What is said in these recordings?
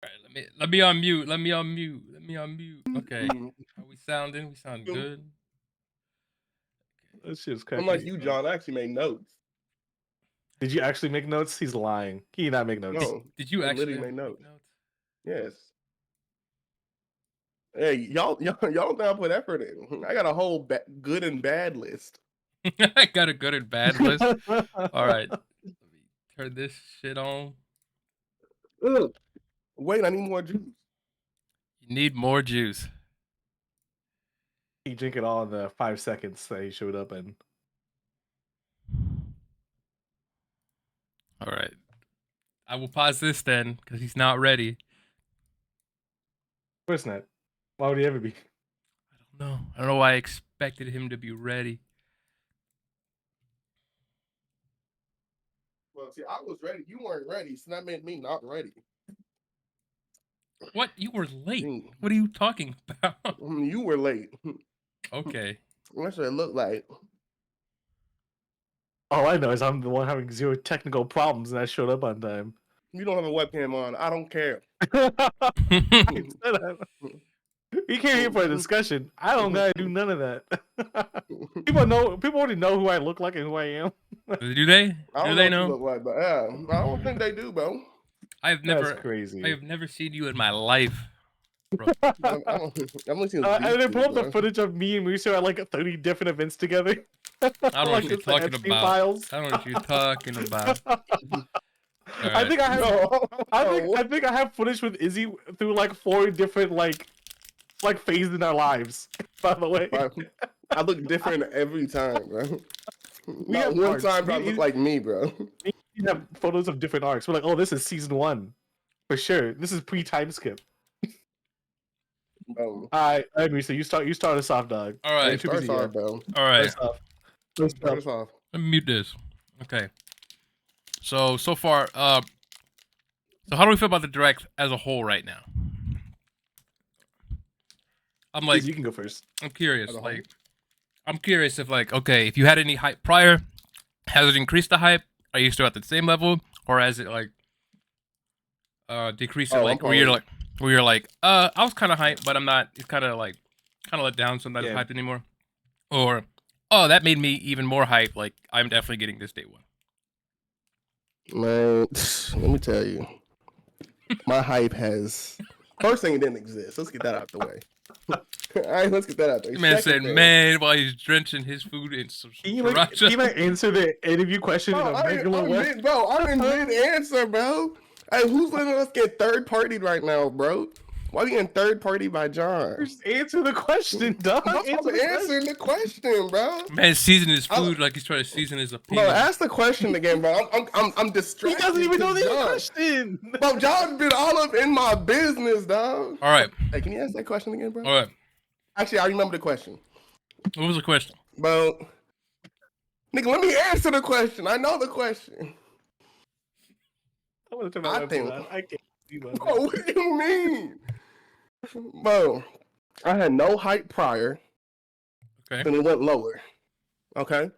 All right, let me unmute. Let me unmute. Okay. How we sounding? We sound good. That shit's I'm cracking. like you, John. I actually made notes. Did you actually make notes? He's lying. He did not make notes. No, Did you I actually literally made make notes. notes? Yes. Hey, y'all now put effort in. I got a whole good and bad list. I got a good and bad list. All right. Let me turn this shit on. Ugh. Wait, I need more juice. You need more juice. He drank it all in the 5 seconds that he showed up in. All right. I will pause this then because he's not ready. Of course not. Why would he ever be? I don't know why I expected him to be ready. Well, see, I was ready. You weren't ready, so that made me not ready. What? You were late. What are you talking about? You were late. Okay. That's what it looked like. All I know is I'm the one having 0 technical problems, and I showed up on time. You don't have a webcam on. I don't care. We came here for a discussion. I don't gotta do none of that. People already know who I look like and who I am. Do they? I don't Do they know what know? you look like, but yeah, I don't think they do, bro. I've That's crazy. I have never seen you in my life, bro. I'm only seen And they pull up the bro. footage of me and Muso at like 30 different events together. I don't know Like what you're it's the talking Epstein about. files. I don't know what you're talking about. I think I have. No. I think I have footage with Izzy through like 4 different like phases in our lives. By the way, I look different every time, bro. We have one arcs. time I look like me, bro. We have photos of different arcs. We're like, oh, this is season 1 for sure. This is pre-time skip. All right, Muso, you start us off, dog. All right, start us off, bro. All right, Start us off. Let me mute this. Okay. So far, so how do we feel about the direct as a whole right now? I'm like, you can go first. I'm curious. Like, I'm curious if like, okay, if you had any hype prior, has it increased the hype? Are you still at the same level, or has it like decreased it? Like, where you're like, I was kind of hyped, but I'm not. It's kind of let down, so I'm not hyped anymore. Or, oh, that made me even more hyped. Like, I'm definitely getting this day 1. Man, let me tell you, my hype has. First thing, it didn't exist. Let's get that out the way. All right, let's get that out there. Man said, "Man, while he's drenching his food in some sriracha." Can you answer the interview question in a regular way? Bro, I'm in mid-answer, bro. Hey, who's letting us get third-partied right now, bro? Why are we getting third-partied by John? Just answer the question, dog. I'm answering the question, bro. Man, seasoning his food like he's trying to season his opinion. Bro, ask the question again, bro. I'm distracted. He doesn't even know the question. Bro, John's been all up in my business, dog. All right. Hey, can you ask that question again, bro? All right. Actually, I remember the question. What was the question? Bro, nigga, let me answer the question. I know the question. I think. I can't see bro, what do you mean? Bro, I had no hype prior. Okay. Then it went lower. Okay? A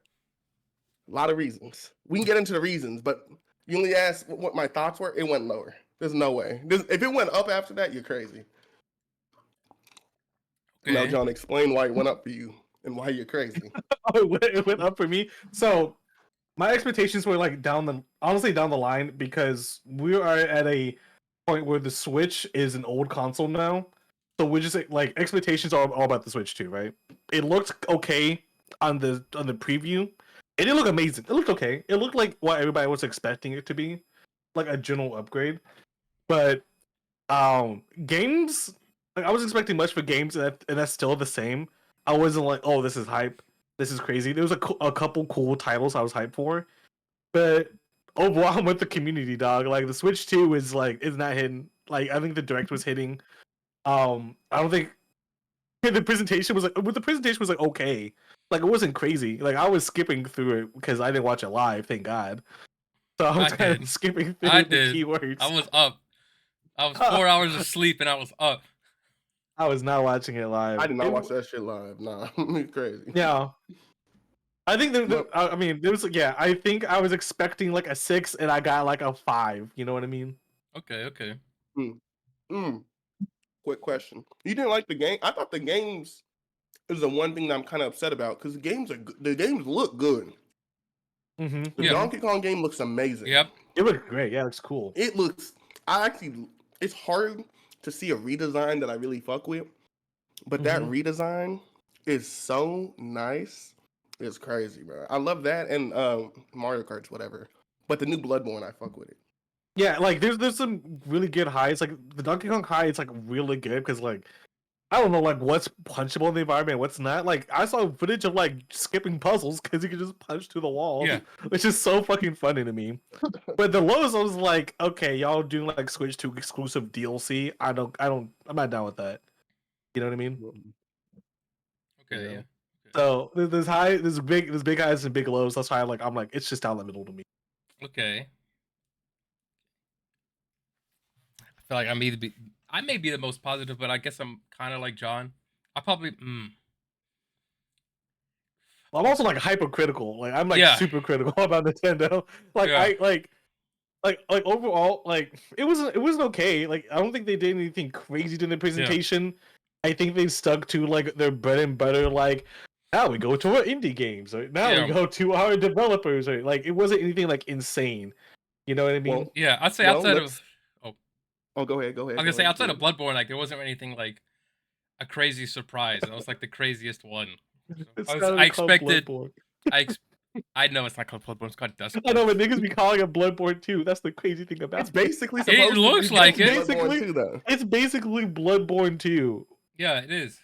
lot of reasons. We can get into the reasons, but you only asked what my thoughts were. It went lower. There's no way. If it went up after that, you're crazy. Okay. Now, John, explain why it went up for you and why you're crazy. It went up for me. So my expectations were like down the line, because we are at a point where the Switch is an old console now. So we're just like, expectations are all about the Switch too, right? It looked okay on the preview. It didn't look amazing. It looked okay. It looked like what everybody was expecting it to be, like a general upgrade. But games, like I was expecting much for games, and that's still the same. I wasn't like, oh, this is hype. This is crazy. There was a couple cool titles I was hyped for, but overall, I'm with the community, dog. Like the Switch 2 is not hitting. Like I think the Direct was hitting. I don't think the presentation was like okay. Like it wasn't crazy. Like I was skipping through it because I didn't watch it live, thank God. So I was I kind of did. skipping through I the did. keywords. I was up. I was 4 hours asleep and I was up. I was not watching it live. I did not watch that shit live. Nah, it's crazy. Yeah. I think But- I mean, there was I think I was expecting like a 6 and I got like a 5. You know what I mean? Okay, okay. Quick question: you didn't like the game? I thought the games is the one thing that I'm kind of upset about because the games look good. Mm-hmm. The Yeah. Donkey Kong game looks amazing. Yep. It looked great. Yeah, it's cool. It looks. It's hard to see a redesign that I really fuck with, but that redesign is so nice. It's crazy, bro. I love that and Mario Kart's whatever. But the new Bloodborne, I fuck with it. Yeah, like there's some really good highs. Like the Donkey Kong high, it's like really good because like I don't know like what's punchable in the environment, what's not. Like I saw footage of like skipping puzzles because you could just punch through the walls. Yeah. Which is so fucking funny to me. But the lows, I was like, okay, y'all doing like Switch 2 exclusive DLC. I'm not down with that. You know what I mean? Okay, Yeah. yeah. So there's big highs and big lows. That's why I'm like, it's just down the middle to me. Okay. I feel like I may be the most positive, but I guess I'm kind of like John. I probably I'm also like hypercritical. Like I'm like Yeah. super critical about Nintendo. Like Yeah. I like overall, like it wasn't okay. Like I don't think they did anything crazy during the presentation. I think they stuck to like their bread and butter. Like now we go to our indie games. Right? Now Yeah. we go to our developers. Right? Like it wasn't anything like insane. You know what I mean? Well, Yeah, I'd say Well, outside let's- of Oh, go ahead. I was gonna say outside of Bloodborne, like there wasn't anything like a crazy surprise. That was like the craziest one. It's I gotta be called expected. Bloodborne. I know it's not called Bloodborne. It's called Dusk. I know, but niggas be calling it Bloodborne 2. That's the crazy thing about It's it. basically It supposed looks to be like it. Bloodborne too, though. It's basically Bloodborne 2. Yeah, it is.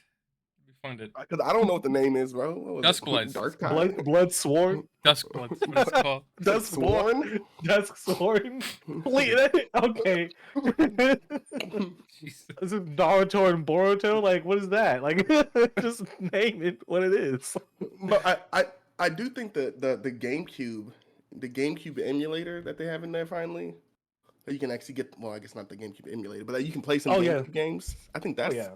Be funded. Because I don't know what the name is, bro. What was it? Duskbloods. Dark Tide? Blood Sworn. Duskbloods. What it's called? Duskborn? Dusk Sworn. Wait, okay. Jesus. Is it Naruto and Boruto? Like, what is that? Like, just name it what it is. But I do think that the GameCube emulator that they have in there finally, that you can actually get. Well, I guess not the GameCube emulator, but that you can play some Oh, yeah. GameCube games. I think that's. yeah.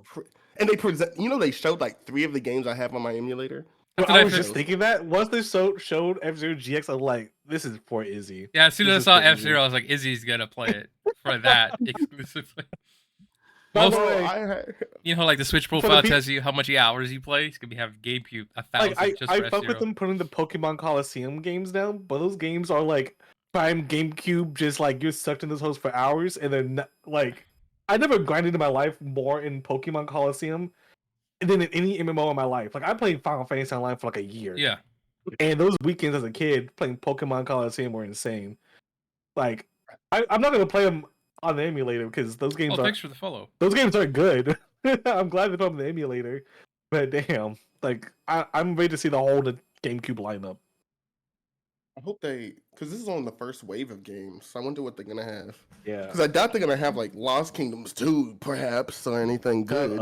And they present. They showed like 3 of the games I have on my emulator. But That's what I I was feel- just thinking that once they showed F-Zero GX, I was like, this is for Izzy. Yeah, as soon This as I is saw for Izzy. F-Zero, I was like, Izzy's gonna play it for that exclusively. By the Most- way, You know, like the Switch the profile pe- tells you how much hours you play. It's gonna have GameCube 1,000 like just I for fuck with F-Zero. them putting the Pokemon Coliseum games down, but those games are like prime GameCube, just like you're sucked in this host for hours, and they're not, like I never grinded in my life more in Pokemon Coliseum than in any MMO in my life. Like I played Final Fantasy Online for like a year, Yeah, and those weekends as a kid playing Pokemon Coliseum were insane. Like I'm not gonna play them on the emulator because those games oh, are thanks for the follow. those games are good. I'm glad they put them on the emulator, but damn, like I'm ready to see the whole GameCube lineup. I hope because this is on the first wave of games. So I wonder what they're gonna have. Yeah. Because I doubt they're gonna have like Lost Kingdoms 2, perhaps, or anything good.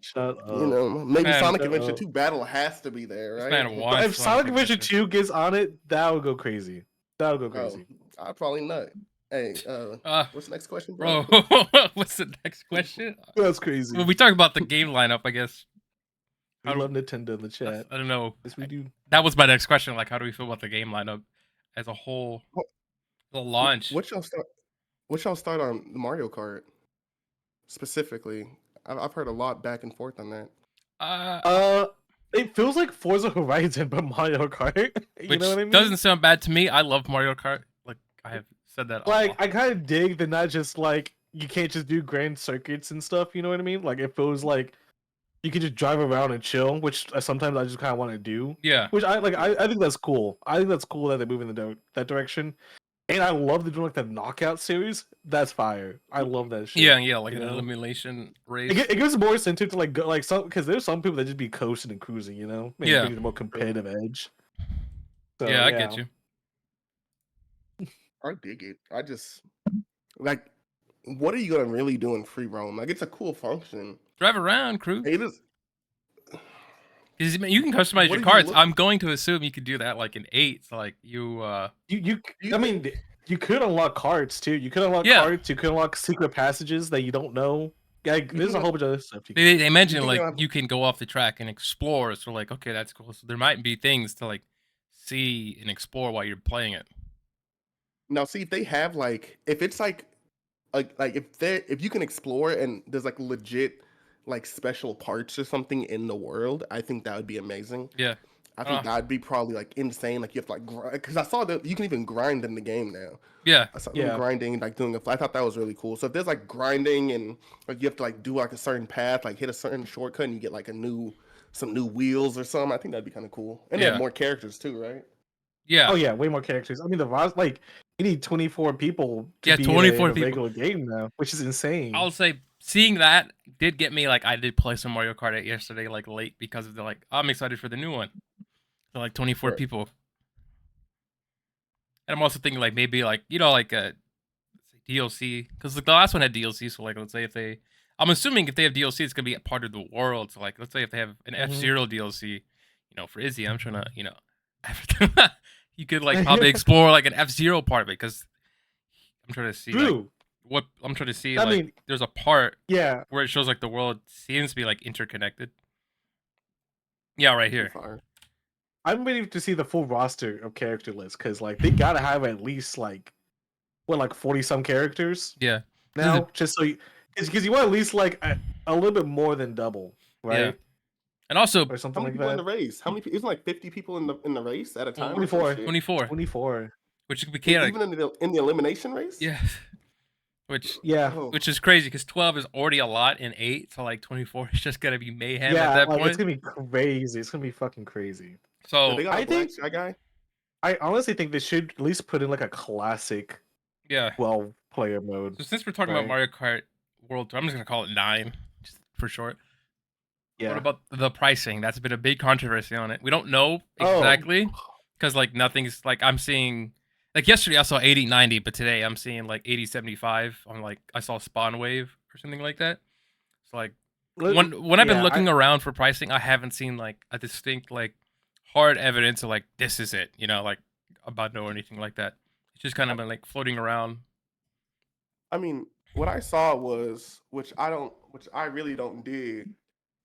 Shut up. Maybe Man, Sonic shut Adventure up. 2 Battle has to be there, This right? man But wants if Sonic Adventure 2 gets on it, that would go crazy. That would go crazy. Oh, I'd probably not. Hey, what's the next question, bro. bro? What's the next question? That's crazy. Well, we talked about the game lineup, I guess. I love Nintendo in the chat. I don't know. Yes, we do. That was my next question. Like, how do we feel about the game lineup as a whole? The launch. What y'all start on Mario Kart specifically? I've heard a lot back and forth on that. It feels like Forza Horizon, but Mario Kart. You which know what I mean? doesn't sound bad to me. I love Mario Kart. Like I have said that. Like I kind of dig that not just like you can't just do grand circuits and stuff. You know what I mean? Like it feels like you can just drive around and chill, which sometimes I just kind of want to do. Yeah. Which I like. I think that's cool. I think that's cool that they're moving in that direction. And I love they're doing like the knockout series. That's fire. I love that shit. Yeah, like you an know? elimination race. It gives more incentive to like go like some because there's some people that just be coasting and cruising. You know, maybe Yeah. a more competitive edge. So, yeah, I get you. I dig it. I just like, what are you gonna really do in free roam? Like, it's a cool function. Drive around, crew. It is. 'Cause, you can customize What your are you cards. look- I'm going to assume you could do that like in 8. So like you I mean, you could unlock cards too. You could unlock Yeah. cards. You could unlock secret passages that you don't know. Like, there's a think whole bunch of other stuff. You can they mentioned think like they'll have- you can go off the track and explore. So like, okay, that's cool. So there might be things to like see and explore while you're playing it. Now, see if they have like if it's like if you can explore and there's like legit like special parts or something in the world, I think that would be amazing. Yeah. I think that'd be probably like insane. Like you have to like grind because I saw that you can even grind in the game now. Yeah. I saw them Yeah. grinding, like doing I thought that was really cool. So if there's like grinding and like you have to like do like a certain path, like hit a certain shortcut and you get like some new wheels or something, I think that'd be kind of cool. And they Yeah. have more characters too, right? Yeah. Oh yeah, way more characters. I mean, the Voz, like, you need 24 people to Yeah, be 24 in a people. regular game now, which is insane. I'll say seeing that did get me like I did play some Mario Kart 8 yesterday like late because of the like I'm excited for the new one. So like 24 Right. people. And I'm also thinking like maybe like like DLC because the last one had DLC. So like let's say if they, I'm assuming if they have DLC, it's gonna be a part of the world. So like let's say if they have an Mhm. F-Zero DLC, for Izzy, I'm trying to you could like probably explore like an F-Zero part of it because I'm trying to see like, True. what I'm trying to see. I Like mean, there's a part yeah. where it shows like the world seems to be like interconnected. Yeah, right here. Fire. I'm waiting to see the full roster of character list because like they gotta have at least like 40 some characters Yeah. now, just so because you want at least like a little bit more than double, right? Yeah. And also Or something How many like people in the that. race? How many? Isn't like 50 people in the race at a time? or some 24. shit? 24, 24. which could be chaotic. Even in the elimination race? Yeah. Which Yeah. Oh, which is crazy because 12 is already a lot in 8, so like 24 is just gonna be mayhem Yeah, at that like point. it's gonna be crazy. It's gonna be fucking crazy. So they got a I black think- shy guy. I honestly think they should at least put in like a classic yeah. 12 player mode. So since we're talking about Right. Mario Kart World Tour, I'm just gonna call it 9, just for short. Yeah. What about the pricing? That's been a big controversy on it. We don't know Oh. exactly because like nothing's like I'm seeing. Like yesterday I saw 80-90, but today I'm seeing like 80-75 on like I saw Spawn Wave or something like that. So like when I've been looking around for pricing, I haven't seen like a distinct like hard evidence of like this is it, like about no or anything like that. It's just kind of been like floating around. I mean, what I saw was, which I really don't dig,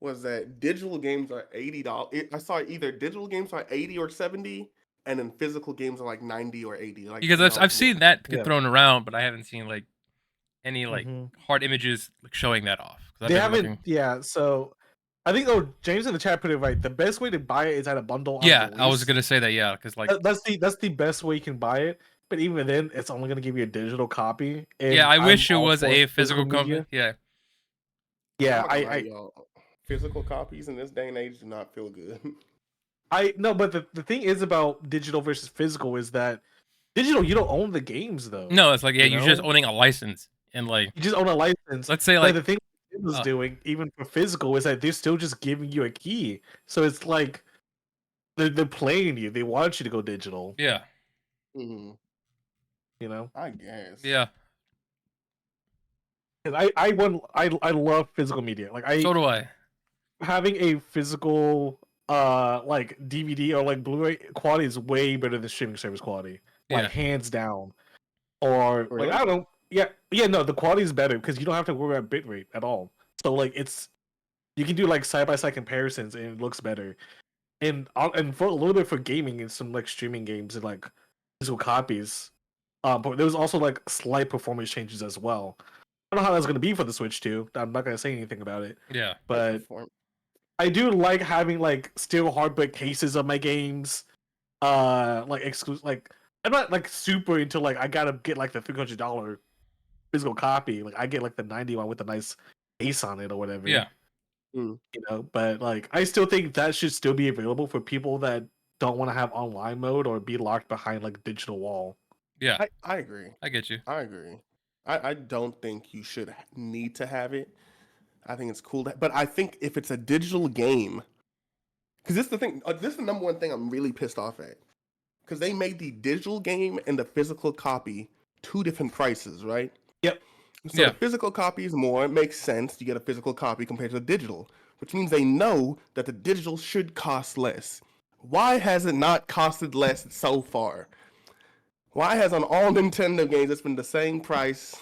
was that digital games are $80. I saw either digital games are 80 or 70, and then physical games are like 90 or 80. Like Because I've seen that get Yeah. thrown around, but I haven't seen like any like Mhm. hard images like showing that off. 'Cause I've They been haven't. looking- Yeah. So I think James in the chat put it right. The best way to buy it is at a bundle. On Yeah, I was release. gonna say that. Yeah, because like That's the best way you can buy it. But even then, it's only gonna give you a digital copy. And yeah, I I'm wish it all was for a physical copy. media. Yeah, Yeah, I'm not gonna lie, I y'all, physical copies in this day and age do not feel good. no, but the thing is about digital versus physical is that digital you don't own the games though. no, it's like You you're just know? owning a license and like You just own a license. let's say Like like the thing Nintendo's doing, even for physical, is that they're still just giving you a key. So it's like they're playing you. They want you to go digital. yeah, Mhm, You know, I guess. yeah. 'cause I love physical media. Like So do I. having a physical like DVD or like Blu-ray quality is way better than streaming service quality. Like Yeah. hands down. Or Really? like I don't know. Yeah, no, the quality is better because you don't have to worry about bitrate at all. So like you can do like side by side comparisons and it looks better. And for a little bit for gaming and some like streaming games and like physical copies. But there was also like slight performance changes as well. I don't know how that's gonna be for the Switch too. I'm not gonna say anything about it. Yeah, But I do like having like still hardback cases of my games. Like exclusive. Like I'm not like super into like I gotta get like the $300 physical copy. Like I get like the 90 one with the nice case on it or whatever. yeah, But like I still think that should still be available for people that don't want to have online mode or be locked behind like digital wall. yeah. I agree. I get you. I agree. I don't think you should need to have it. I think it's cool, but I think if it's a digital game, because this is the thing. This is the number one thing I'm really pissed off at. Because they made the digital game and the physical copy 2 different prices, right? Yep. So Yeah. the physical copy is more. It makes sense. You get a physical copy compared to the digital. which means they know that the digital should cost less. Why has it not costed less so far? Why has on all Nintendo games it's been the same price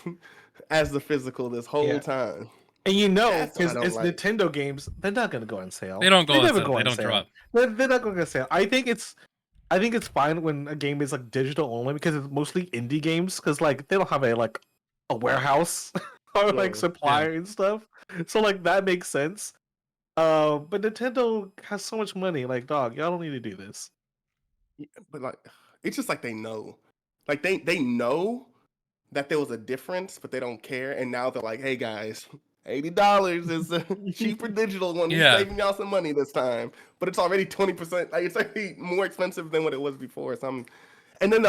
as the physical this whole time? And you know, That's what I because don't it's like. Nintendo games, they're not gonna go on sale. They don't go on never sale. They don't drop. They're not going on sale. I think it's fine when a game is like digital only because it's mostly indie games because like they don't have a warehouse or like supplier and stuff. So like that makes sense. But Nintendo has so much money. Like, dog, y'all don't need to do this. But like, it's just like they know, like they know that there was a difference, but they don't care. And now they're like, hey guys, $80 is a cheaper digital one. We're saving y'all some money this time, but it's already 20%. Like it's already more expensive than what it was before. And then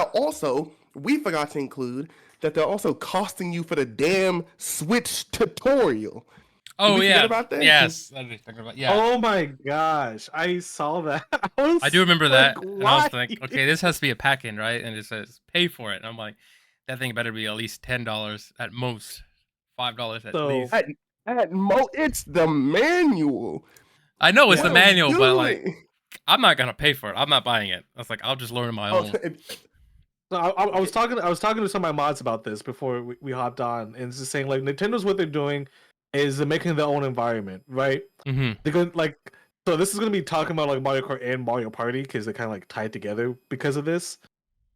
we forgot to include that they're also costing you for the damn Switch tutorial. Oh yeah, about that? Yes. Yeah. Oh my gosh, I saw that. I do remember that, and I was why? like, okay, this has to be a pack-in, right? And it says pay for it. And I'm like, that thing better be at least $10 at most, $5 at least. It's the manual. I know it's What the manual, but doing? like, I'm not gonna pay for it. I'm not buying it. I was like, I'll just learn my own. So I was talking to some of my mods about this before we hopped on, and it's just saying like Nintendo's what they're doing is they're making their own environment, right? Mm-hmm. They're going so this is gonna be talking about like Mario Kart and Mario Party because they're kind of like tied together because of this.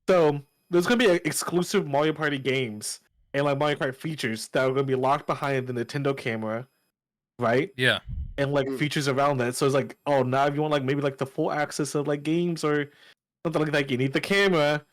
So there's gonna be exclusive Mario Party games and like Mario Kart features that are gonna be locked behind the Nintendo camera, right? Yeah. And like features around that. So it's like, oh, now if you want like maybe like the full access of like games or something like that, you need the camera,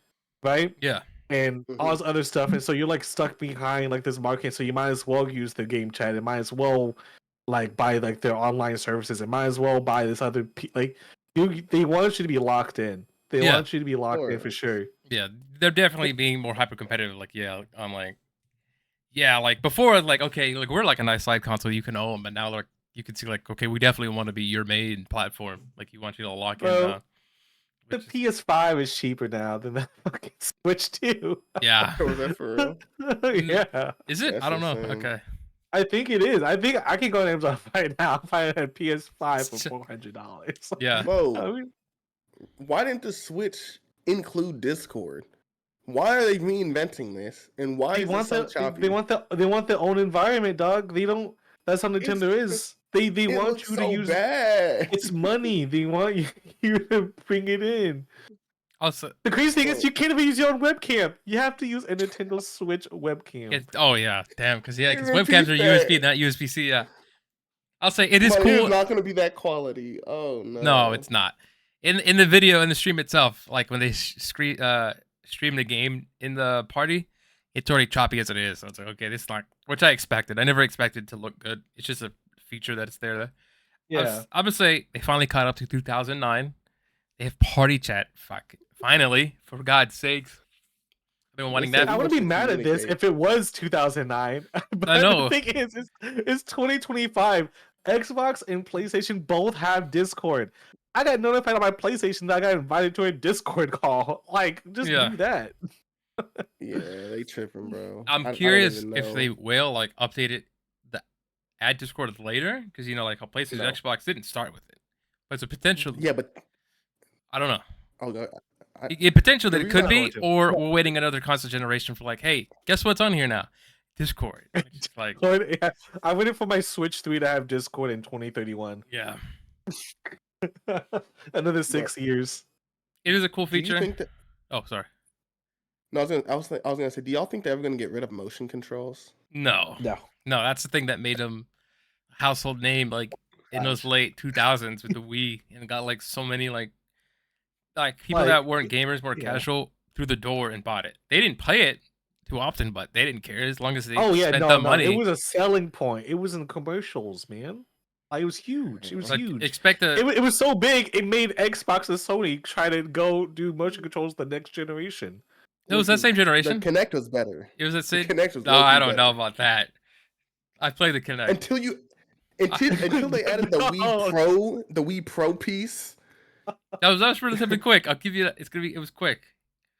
right? Yeah. And all this other stuff, and so you're like stuck behind like this market, so you might as well use the game chat. It might as well like buy like their online services. It might as well buy this other they want you to be locked in. They want you to be locked in for sure. Yeah, they're definitely being more hyper competitive. Like, yeah, I'm like, yeah, like before, like okay, like we're like a nice side console you can own, but now like you can see like okay, we definitely want to be your main platform. Like you want you to lock in. The PS5 is cheaper now than the fucking Switch 2. Yeah. Was that for real? Yeah. Is it? That's I don't know. insane. Okay. I think it is. I think I can go on Amazon right now and find a PS5 for $400. Yeah. Whoa. Why didn't the Switch include Discord? Why are they reinventing this? And why is it so choppy? They want their own environment, dog. They don't. That's how Nintendo is. They want you to use. Bad. It's money. They want you to bring it in. Also, the crazy thing is you can't even use your own webcam. You have to use a Nintendo Switch webcam. Oh yeah, damn. Because webcams are USB, not USB-C. Yeah. I'll say it is cool. It's not going to be that quality. Oh no. No, it's not. In the video, in the stream itself, like when they stream the game in the party, it's already choppy as it is. So it's like, okay, this is not, which I expected. I never expected to look good. It's just a feature that's there. Yeah. I'm gonna say they finally caught up to 2009. They have party chat. Fuck. Finally, for God's sakes. I've been wanting that. I wouldn't be mad at this if it was 2009. But I know. The thing is, it's 2025. Xbox and PlayStation both have Discord. I got notified on my PlayStation that I got invited to a Discord call. Like, just do that. Yeah, they tripping, bro. I'm curious if they will like update it, add Discord later, because you know, like how PlayStation and Xbox didn't start with it, but it's a potential. Yeah, but I don't know. Oh, a potential that it could be, or we're waiting another console generation for like, hey, guess what's on here now? Discord. Like, yeah. I'm waiting for my Switch 3 to have Discord in 2031. Yeah. Another 6 years. It is a cool feature. Oh, sorry. No, I was gonna say, do y'all think they're ever gonna get rid of motion controls? No. That's the thing that made them a household name, like in those late 2000s with the Wii, and got like so many like people that weren't gamers, more casual, through the door and bought it. They didn't play it too often, but they didn't care as long as they spent the money. It was a selling point. It was in commercials, man. Like, it was huge. It was huge. It was so big, it made Xbox and Sony try to go do motion controls the next generation. It was that same generation. The Kinect was better. It was that same. Kinect was no, I don't know about that. I played the Kinect until they added the Wii Pro piece. That was relatively quick. I'll give you that. It was quick.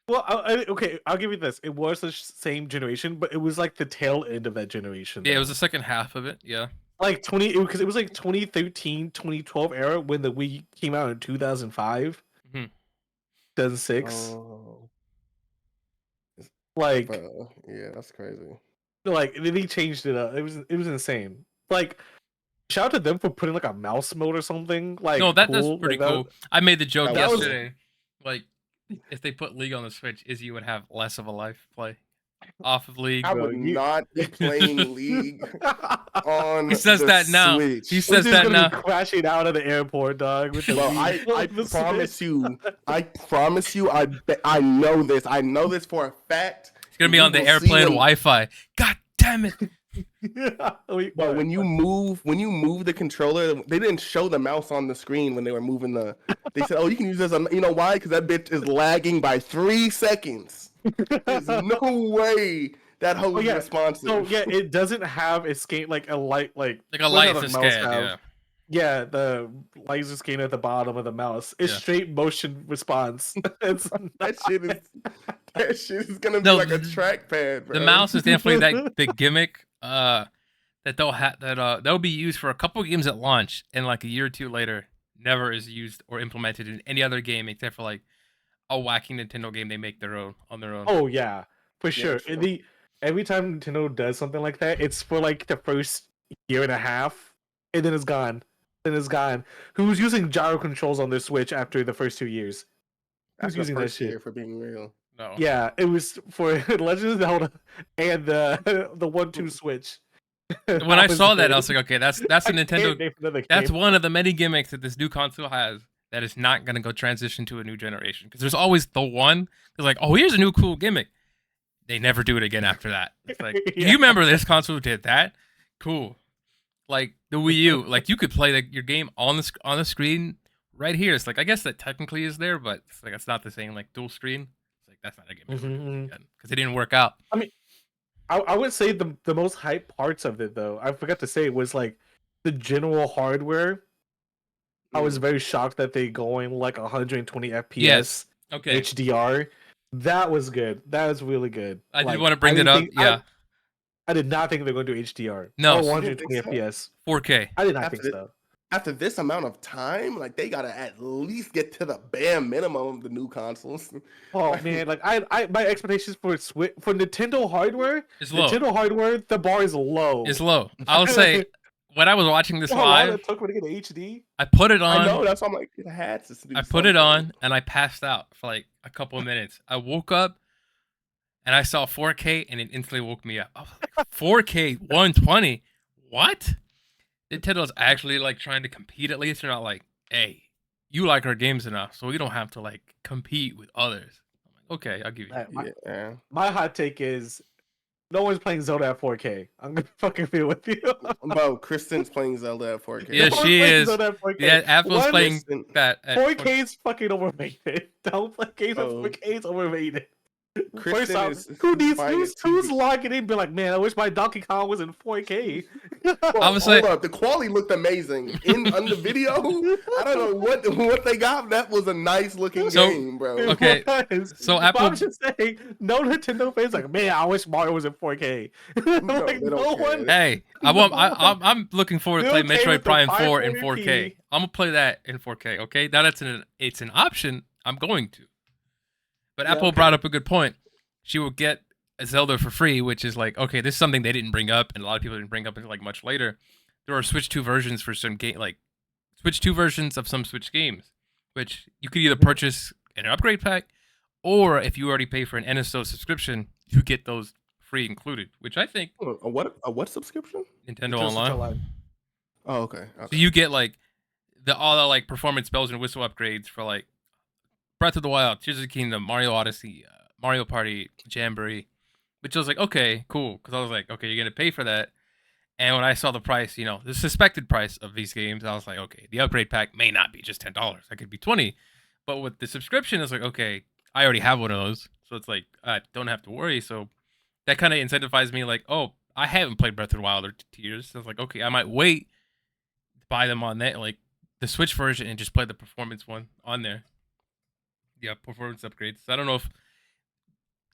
Well, okay, I'll give you this. It was the same generation, but it was like the tail end of that generation. Yeah, it was the second half of it. Yeah. like 20 because it was like 2013, 2012 era when the Wii came out in 2005, Mhm. 2006. Oh, Like bro, yeah, that's crazy. they changed it up. It was insane. Like shout out to them for putting like a mouse mode or something. No, Like that's cool. pretty Like that. cool. I made the joke That was yesterday, like if they put League on the Switch, Izzy would have less of a life play off of League. I Bro, would not be playing League on He says the that now. Switch. He We're says just that gonna now. be crashing out of the airport, dog. With the Bro, Wii I on the promise Switch. you, I know this. I know this for a fact. It's gonna be You on the will see airplane when- Wi-Fi. God damn it! But when you move the controller, they didn't show the mouse on the screen when they were moving the. They said, "Oh, you can use this." You know why? Because that bitch is lagging by 3 seconds. There's no way that hoe is yeah. responsive. So yeah, it doesn't have a scan like a light Like a what light does to the mouse scan. have? Yeah. Yeah, the laser scanner at the bottom of the mouse. It's Yeah. straight motion response. It's that shit is gonna be No, like a trackpad. Bro. The mouse is definitely that the gimmick that they'll have that'll be used for a couple games at launch, and like a year or two later, never is used or implemented in any other game except for like a wacky Nintendo game they make their own on their own. Oh yeah, for sure. true. Every time Nintendo does something like that, it's for like the first year and a half, and then it's gone. Then it's gone. Who's using gyro controls on their Switch after the first 2 years? That's Who's the using that first shit? year, for being real. No. Yeah, it was for Legends of Zelda and the 1-2 Switch. When I saw that, I was like, like, okay, that's a Nintendo. That's one. one of the many gimmicks that this new console has that is not gonna go transition to a new generation. Because there's always the one. It's like, oh, here's a new cool gimmick. They never do it again after that. It's like, Yeah. you remember this console did that? Cool. Like the Wii U, like you could play your game on the screen right here. It's like I guess that technically is there, but it's like it's not the same like dual screen. It's like that's not a gimmick because it didn't work out. I would say the most hype parts of it though, I forgot to say, was like the general hardware. I was very shocked that they going like 120 FPS Yes. Okay. HDR. That was good. That was really good. I Like, did want to bring it didn't up. think- Yeah. I did not think they were going to do HDR. No. Or You 120 didn't think so? FPS. 4K. I did not After think the- so. After this amount of time, like they gotta at least get to the bare minimum of the new consoles. Oh man, like I my expectations for Nintendo hardware, It's low. Nintendo hardware, the bar is low. It's low. I'll say when I was watching this You know how long live, it took me to get to HD? I put it I know on. that's why I'm like, it had to do I put it something. on and I passed out for like a couple of minutes. I woke up and I saw 4K and it instantly woke me up. I was like, 4K 120? What? Nintendo's actually like trying to compete at least. They're not like, hey, you like our games enough, so we don't have to like compete with others. I'm like, okay, I'll give you. Yeah. My hot take is no one's playing Zelda at 4K. I'm gonna fucking be with you. Bro, Kristen's playing Zelda at 4K. Yeah, No one's she playing is. Zelda at 4K. Yeah, Apple's One- playing Kristen, that at 4K is fucking overrated. Don't play games at Oh. 4K is overrated. First Kristen off, is who's buying a who's TV. logging in and be like, man, I wish my Donkey Kong was in 4K. Bro, I was hold like- up. The quality looked amazing on the video. I don't know what they got. That was a nice looking So- game, bro. Okay, Was. so But Apple- I'm just saying, no Nintendo fans like, man, I wish Mario was in 4K. No, like, they don't no care. one. Hey, I'm looking forward to They're play okay Metroid with the Prime 4 in 540p. 4K. I'm gonna play that in 4K. Okay, now it's an option. I'm going to. But Yeah, Apple okay. brought up a good point. She will get a Zelda for free, which is like, okay, this is something they didn't bring up, and a lot of people didn't bring up until like much later. There are Switch 2 versions for some game, like Switch 2 versions of some Switch games, which you could either purchase in an upgrade pack, or if you already pay for an NSO subscription, you get those free included. Which I think A what subscription? Nintendo Nintendo Switch Online. Oh, okay. So you get like all the like performance bells and whistle upgrades for like Breath of the Wild, Tears of the Kingdom, Mario Odyssey, Mario Party, Jamboree, which I was like, okay, cool, because I was like, okay, you're gonna pay for that. And when I saw the price, the suspected price of these games, I was like, okay, the upgrade pack may not be just $10. It could be $20. But with the subscription, it's like, okay, I already have one of those, so it's like I don't have to worry. So that kind of incentivized me, like, oh, I haven't played Breath of the Wild or Tears. So I was like, okay, I might wait to buy them on that, like the Switch version, and just play the performance one on there. Yeah, performance upgrades. So I don't know if.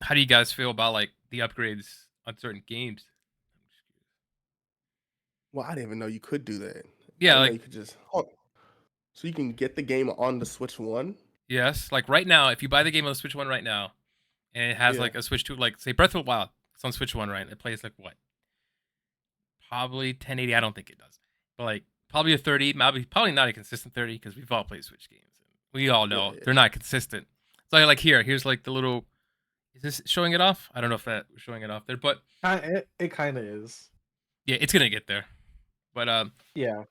How do you guys feel about like the upgrades on certain games? Well, I didn't even know you could do that. Yeah, I didn't know like you could just. So you can get the game on the Switch One. yes, like right now, if you buy the game on the Switch One right now, and it has Yeah. like a Switch 2, like say Breath of the Wild, it's on Switch One, right? It plays like what? Probably 1080. I don't think it does, but like probably a 30. Probably not a consistent 30 because we've all played Switch games. We all know Yeah. they're not consistent. So like here's like the little. Is this showing it off? I don't know if that was showing it off there, but It kind of is. yeah, it's gonna get there. But Yeah.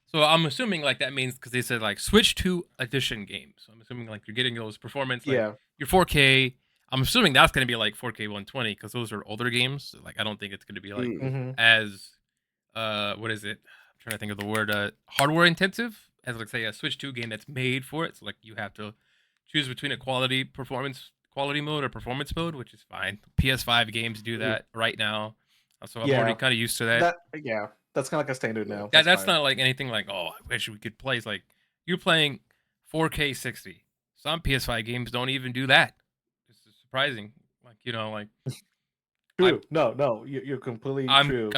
so I'm assuming like that means because they said like Switch 2 edition games. So I'm assuming like you're getting those performance, like Yeah. your 4K. I'm assuming that's gonna be like 4K 120 because those are older games. So, like I don't think it's gonna be like Mm-hmm. as what is it? I'm trying to think of the word hardware intensive as like say a Switch 2 game that's made for it. So like you have to choose between a quality mode or performance mode, which is fine. PS5 games do that right now. So I'm already kind of used to that. That's kind of like a standard now. That's fine. not like anything like, oh, I wish we could play. It's like you're playing 4K 60. Some PS5 games don't even do that. It's surprising. Like, like True. No, you're completely true.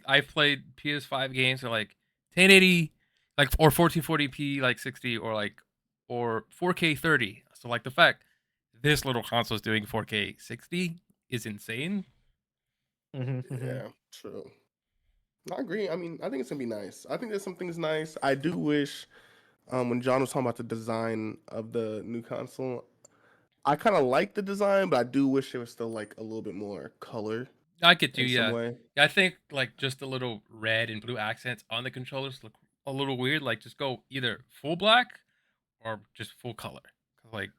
I've played PS5 games that are like 1080, like or 1440p, like 60, or 4K 30. So like the fact this little console is doing 4K 60 is insane. Yeah, true. I agree. I mean, I think it's gonna be nice. I think there's some things nice. I do wish, when John was talking about the design of the new console, I kind of like the design, but I do wish there was still like a little bit more color. I get you, in yeah. some way. I think like just the little red and blue accents on the controllers look a little weird. Like just go either full black or just full color. Like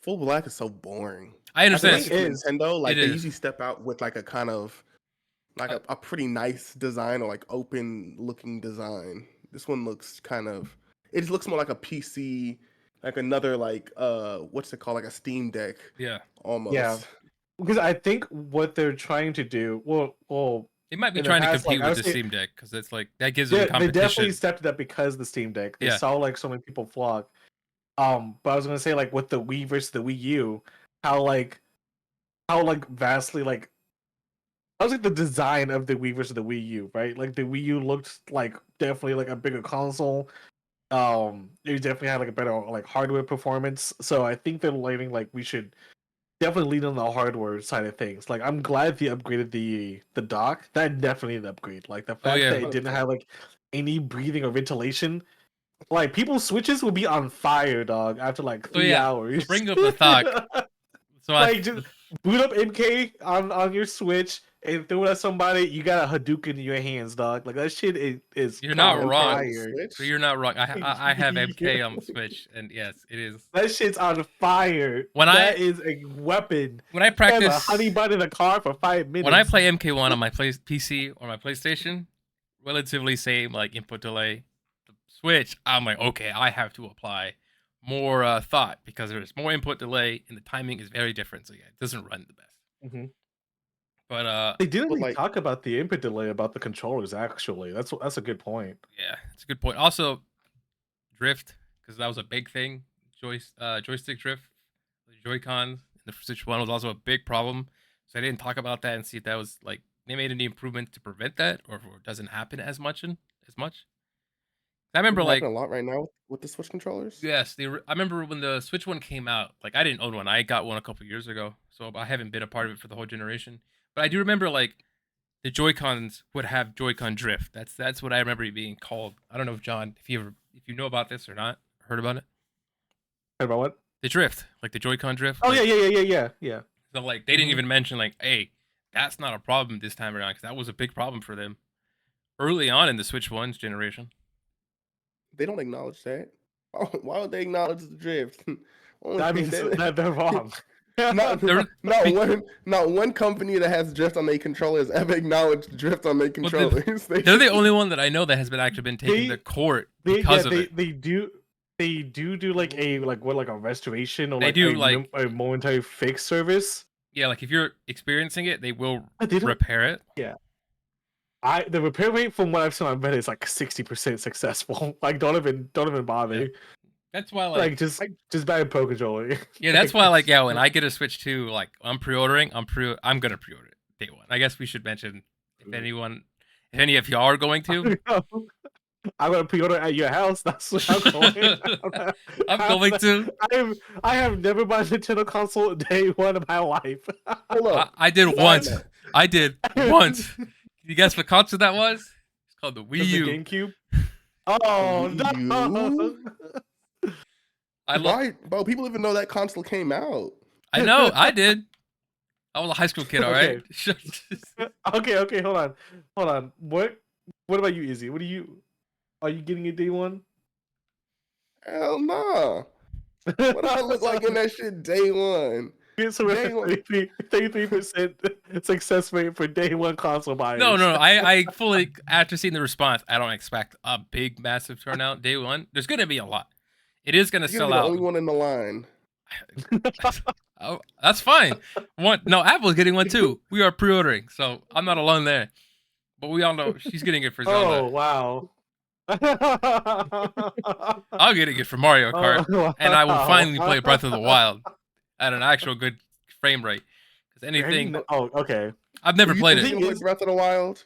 Full black is so boring. I understand. I think Nintendo, like It they is. usually step out with like a kind of like a pretty nice design or like open looking design. This one looks kind of, it just looks more like a PC, like another like what's it called, like a Steam Deck Yeah. almost. Yeah. Because I think what they're trying to do, well, They might be in the trying to past, compete like, I with would the say- Steam Deck because it's like that gives them they competition. definitely stepped it up because of the Steam Deck. They Yeah. saw like so many people flock. But I was gonna say like with the Wii versus the Wii U, how vastly like. I was like the design of the Wii versus the Wii U, right? Like the Wii U looked like definitely like a bigger console. It definitely had like a better like hardware performance. So I think they're learning like we should definitely lean on the hardware side of things. Like I'm glad they upgraded the dock. That definitely an upgrade. Like the fact yeah. that it didn't have like any breathing or ventilation. Like people's switches will be on fire, dog, after like 3 hours. Bring up the thought. So like just boot up MK on your Switch and throw it at somebody. You got a Hadouken in your hands, dog. Like that shit is. You're not wrong. Fire. So you're not wrong. I have MK on Switch, and yes, it is. That shit's on fire. That is a weapon. When I practice, a honey bun in a car for 5 minutes. When I play MK1 on my PC or my PlayStation, relatively same like input delay. The Switch, I'm like, okay, I have to apply more thought because there's more input delay and the timing is very different. So yeah, it doesn't run the best. Mm-hmm. But they didn't really talk about the input delay about the controllers. Actually, that's a good point. Yeah, it's a good point. Also, drift because that was a big thing. Joystick drift, the Joy-Cons in the Switch One was also a big problem. So I didn't talk about that and see if that was like they made any improvement to prevent that or if it doesn't happen as much. I remember like a lot right now with the Switch controllers. Yes, I remember when the Switch One came out. Like I didn't own one. I got one a couple years ago, so I haven't been a part of it for the whole generation. But I do remember like the Joy-Cons would have Joy-Con drift. That's what I remember it being called. I don't know if John, if you know about this or not, heard about it. Heard about what? The drift, like the Joy-Con drift. Oh like, yeah. So like they didn't even mention like, hey, that's not a problem this time around because that was a big problem for them early on in the Switch One's generation. They don't acknowledge that. Why would they acknowledge the drift? That means they're wrong. Not one company that has drift on their controllers ever acknowledged drift on their controllers. They're the only one that I know that has been taken to court because of it. They do like a restoration or they like do a momentary fix service. Yeah, like if you're experiencing it, they will they repair it. Yeah. The repair rate from what I've seen on Reddit is like 60% successful. Like don't even bother. Yeah. That's why just buy a Pro controller. Yeah, that's why when I get a Switch 2, like I'm pre-ordering, I'm gonna pre-order it day one. I guess we should mention if anyone If any of y'all are going to, I'm gonna pre-order at your house. That's where I'm going. I'm going to. I have never bought a Nintendo console day one of my life. Hold up. I did Side once. note. I did once. You guess what console that was? It's called the Wii The U. GameCube. Oh Wii no! I love. Why, bro? People even know that console came out. I know. I did. I was a high school kid. All right. Okay. Hold on. What about you, Izzy? What do you? Are you getting a day one? Hell no. What do I look like in that shit day one? It's a Day one. 33% success rate for day one console buyers. No. I fully, after seeing the response, I don't expect a big, massive turnout day one. There's going to be a lot. It is going to You're sell the out. only one in the line. Oh, that's fine. No, Apple's getting one too. We are pre-ordering, so I'm not alone there. But we all know she's getting it for Zelda. Oh wow! I'm getting it for Mario Kart, Oh, and I will wow. finally play Breath of the Wild at an actual good frame rate. Because anything, Oh, okay. I've never You played think it. you play Breath of the Wild?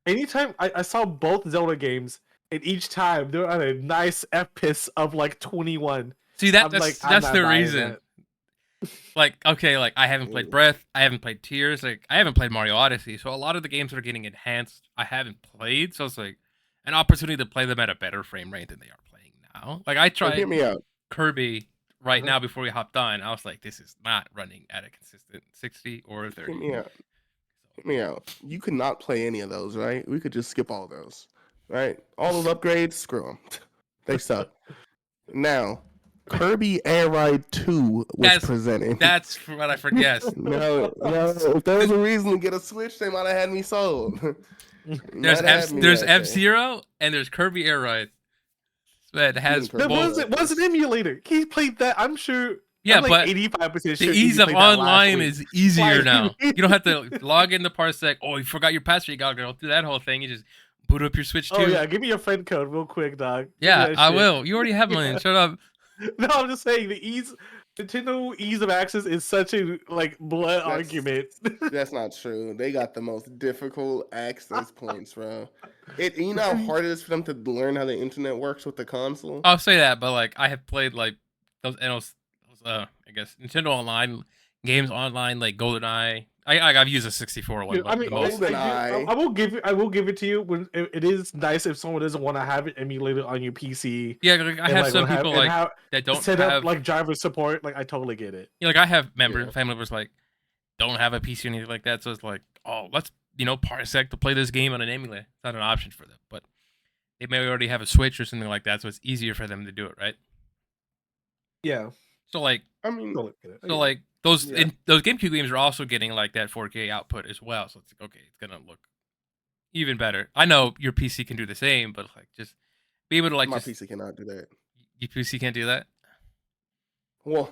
Anytime I saw both Zelda games, and each time they're at a nice FPS of like 21. See I'm that's like, I'm that's not the buying reason. that. Like, okay, like I haven't played Ooh. Breath, I haven't played Tears, like I haven't played Mario Odyssey, so a lot of the games that are getting enhanced, I haven't played, so it's like an opportunity to play them at a better frame rate than they are playing now. Like I So hear tried me out. Kirby right Uh-huh. now before we hopped on, I was like, this is not running at a consistent 60 or Hear 30. me out. Hear me out. You could not play any of those, right? We could just skip all those, right? All those upgrades, screw them. They suck. Now, Kirby Air Ride 2 was That's- presented. That's what I forget. No. If there was a reason to get a Switch, they might have had me sold. There's Might have had me there's that day. F-Zero and there's Kirby Air Ride. That has Kirby That Both. was an emulator. He played that. I'm sure. yeah, I'm like but 85% sure the he ease of played that last online week. is easier Like- now. You don't have to log into Parsec. Oh, you forgot your password. You gotta go through that whole thing. You just boot up your Switch too. Oh yeah, give me your friend code real quick, dog. Give me Yeah, that I shit. will. You already have mine. Yeah. Shut up. No, I'm just saying Nintendo ease of access is such a like blood That's- argument. That's not true. They got the most difficult access points, bro. You know how hard it is for them to learn how the internet works with the console? I'll say that, but like I have played like those I guess Nintendo Online games online like GoldenEye. I've used a 64 one. Dude, I mean, the most. GoldenEye. I will give it to you when it is nice if someone doesn't want to have it emulated on your PC. Yeah, like, I and, have like, some wanna people and like have, that don't set have up like driver support. Like I totally get it. like I have Yeah. family members like don't have a PC or anything like that, so it's like, oh, let's Parsec to play this game on an emulator. It's not an option for them, but they may already have a Switch or something like that, so it's easier for them to do it, right? Yeah. So like, I mean, Totally get it. so like those Yeah. those GameCube games are also getting like that 4K output as well, so it's like okay, it's gonna look even better. I know your PC can do the same, but like just be able to like my just PC cannot do that. your PC can't do that. Well,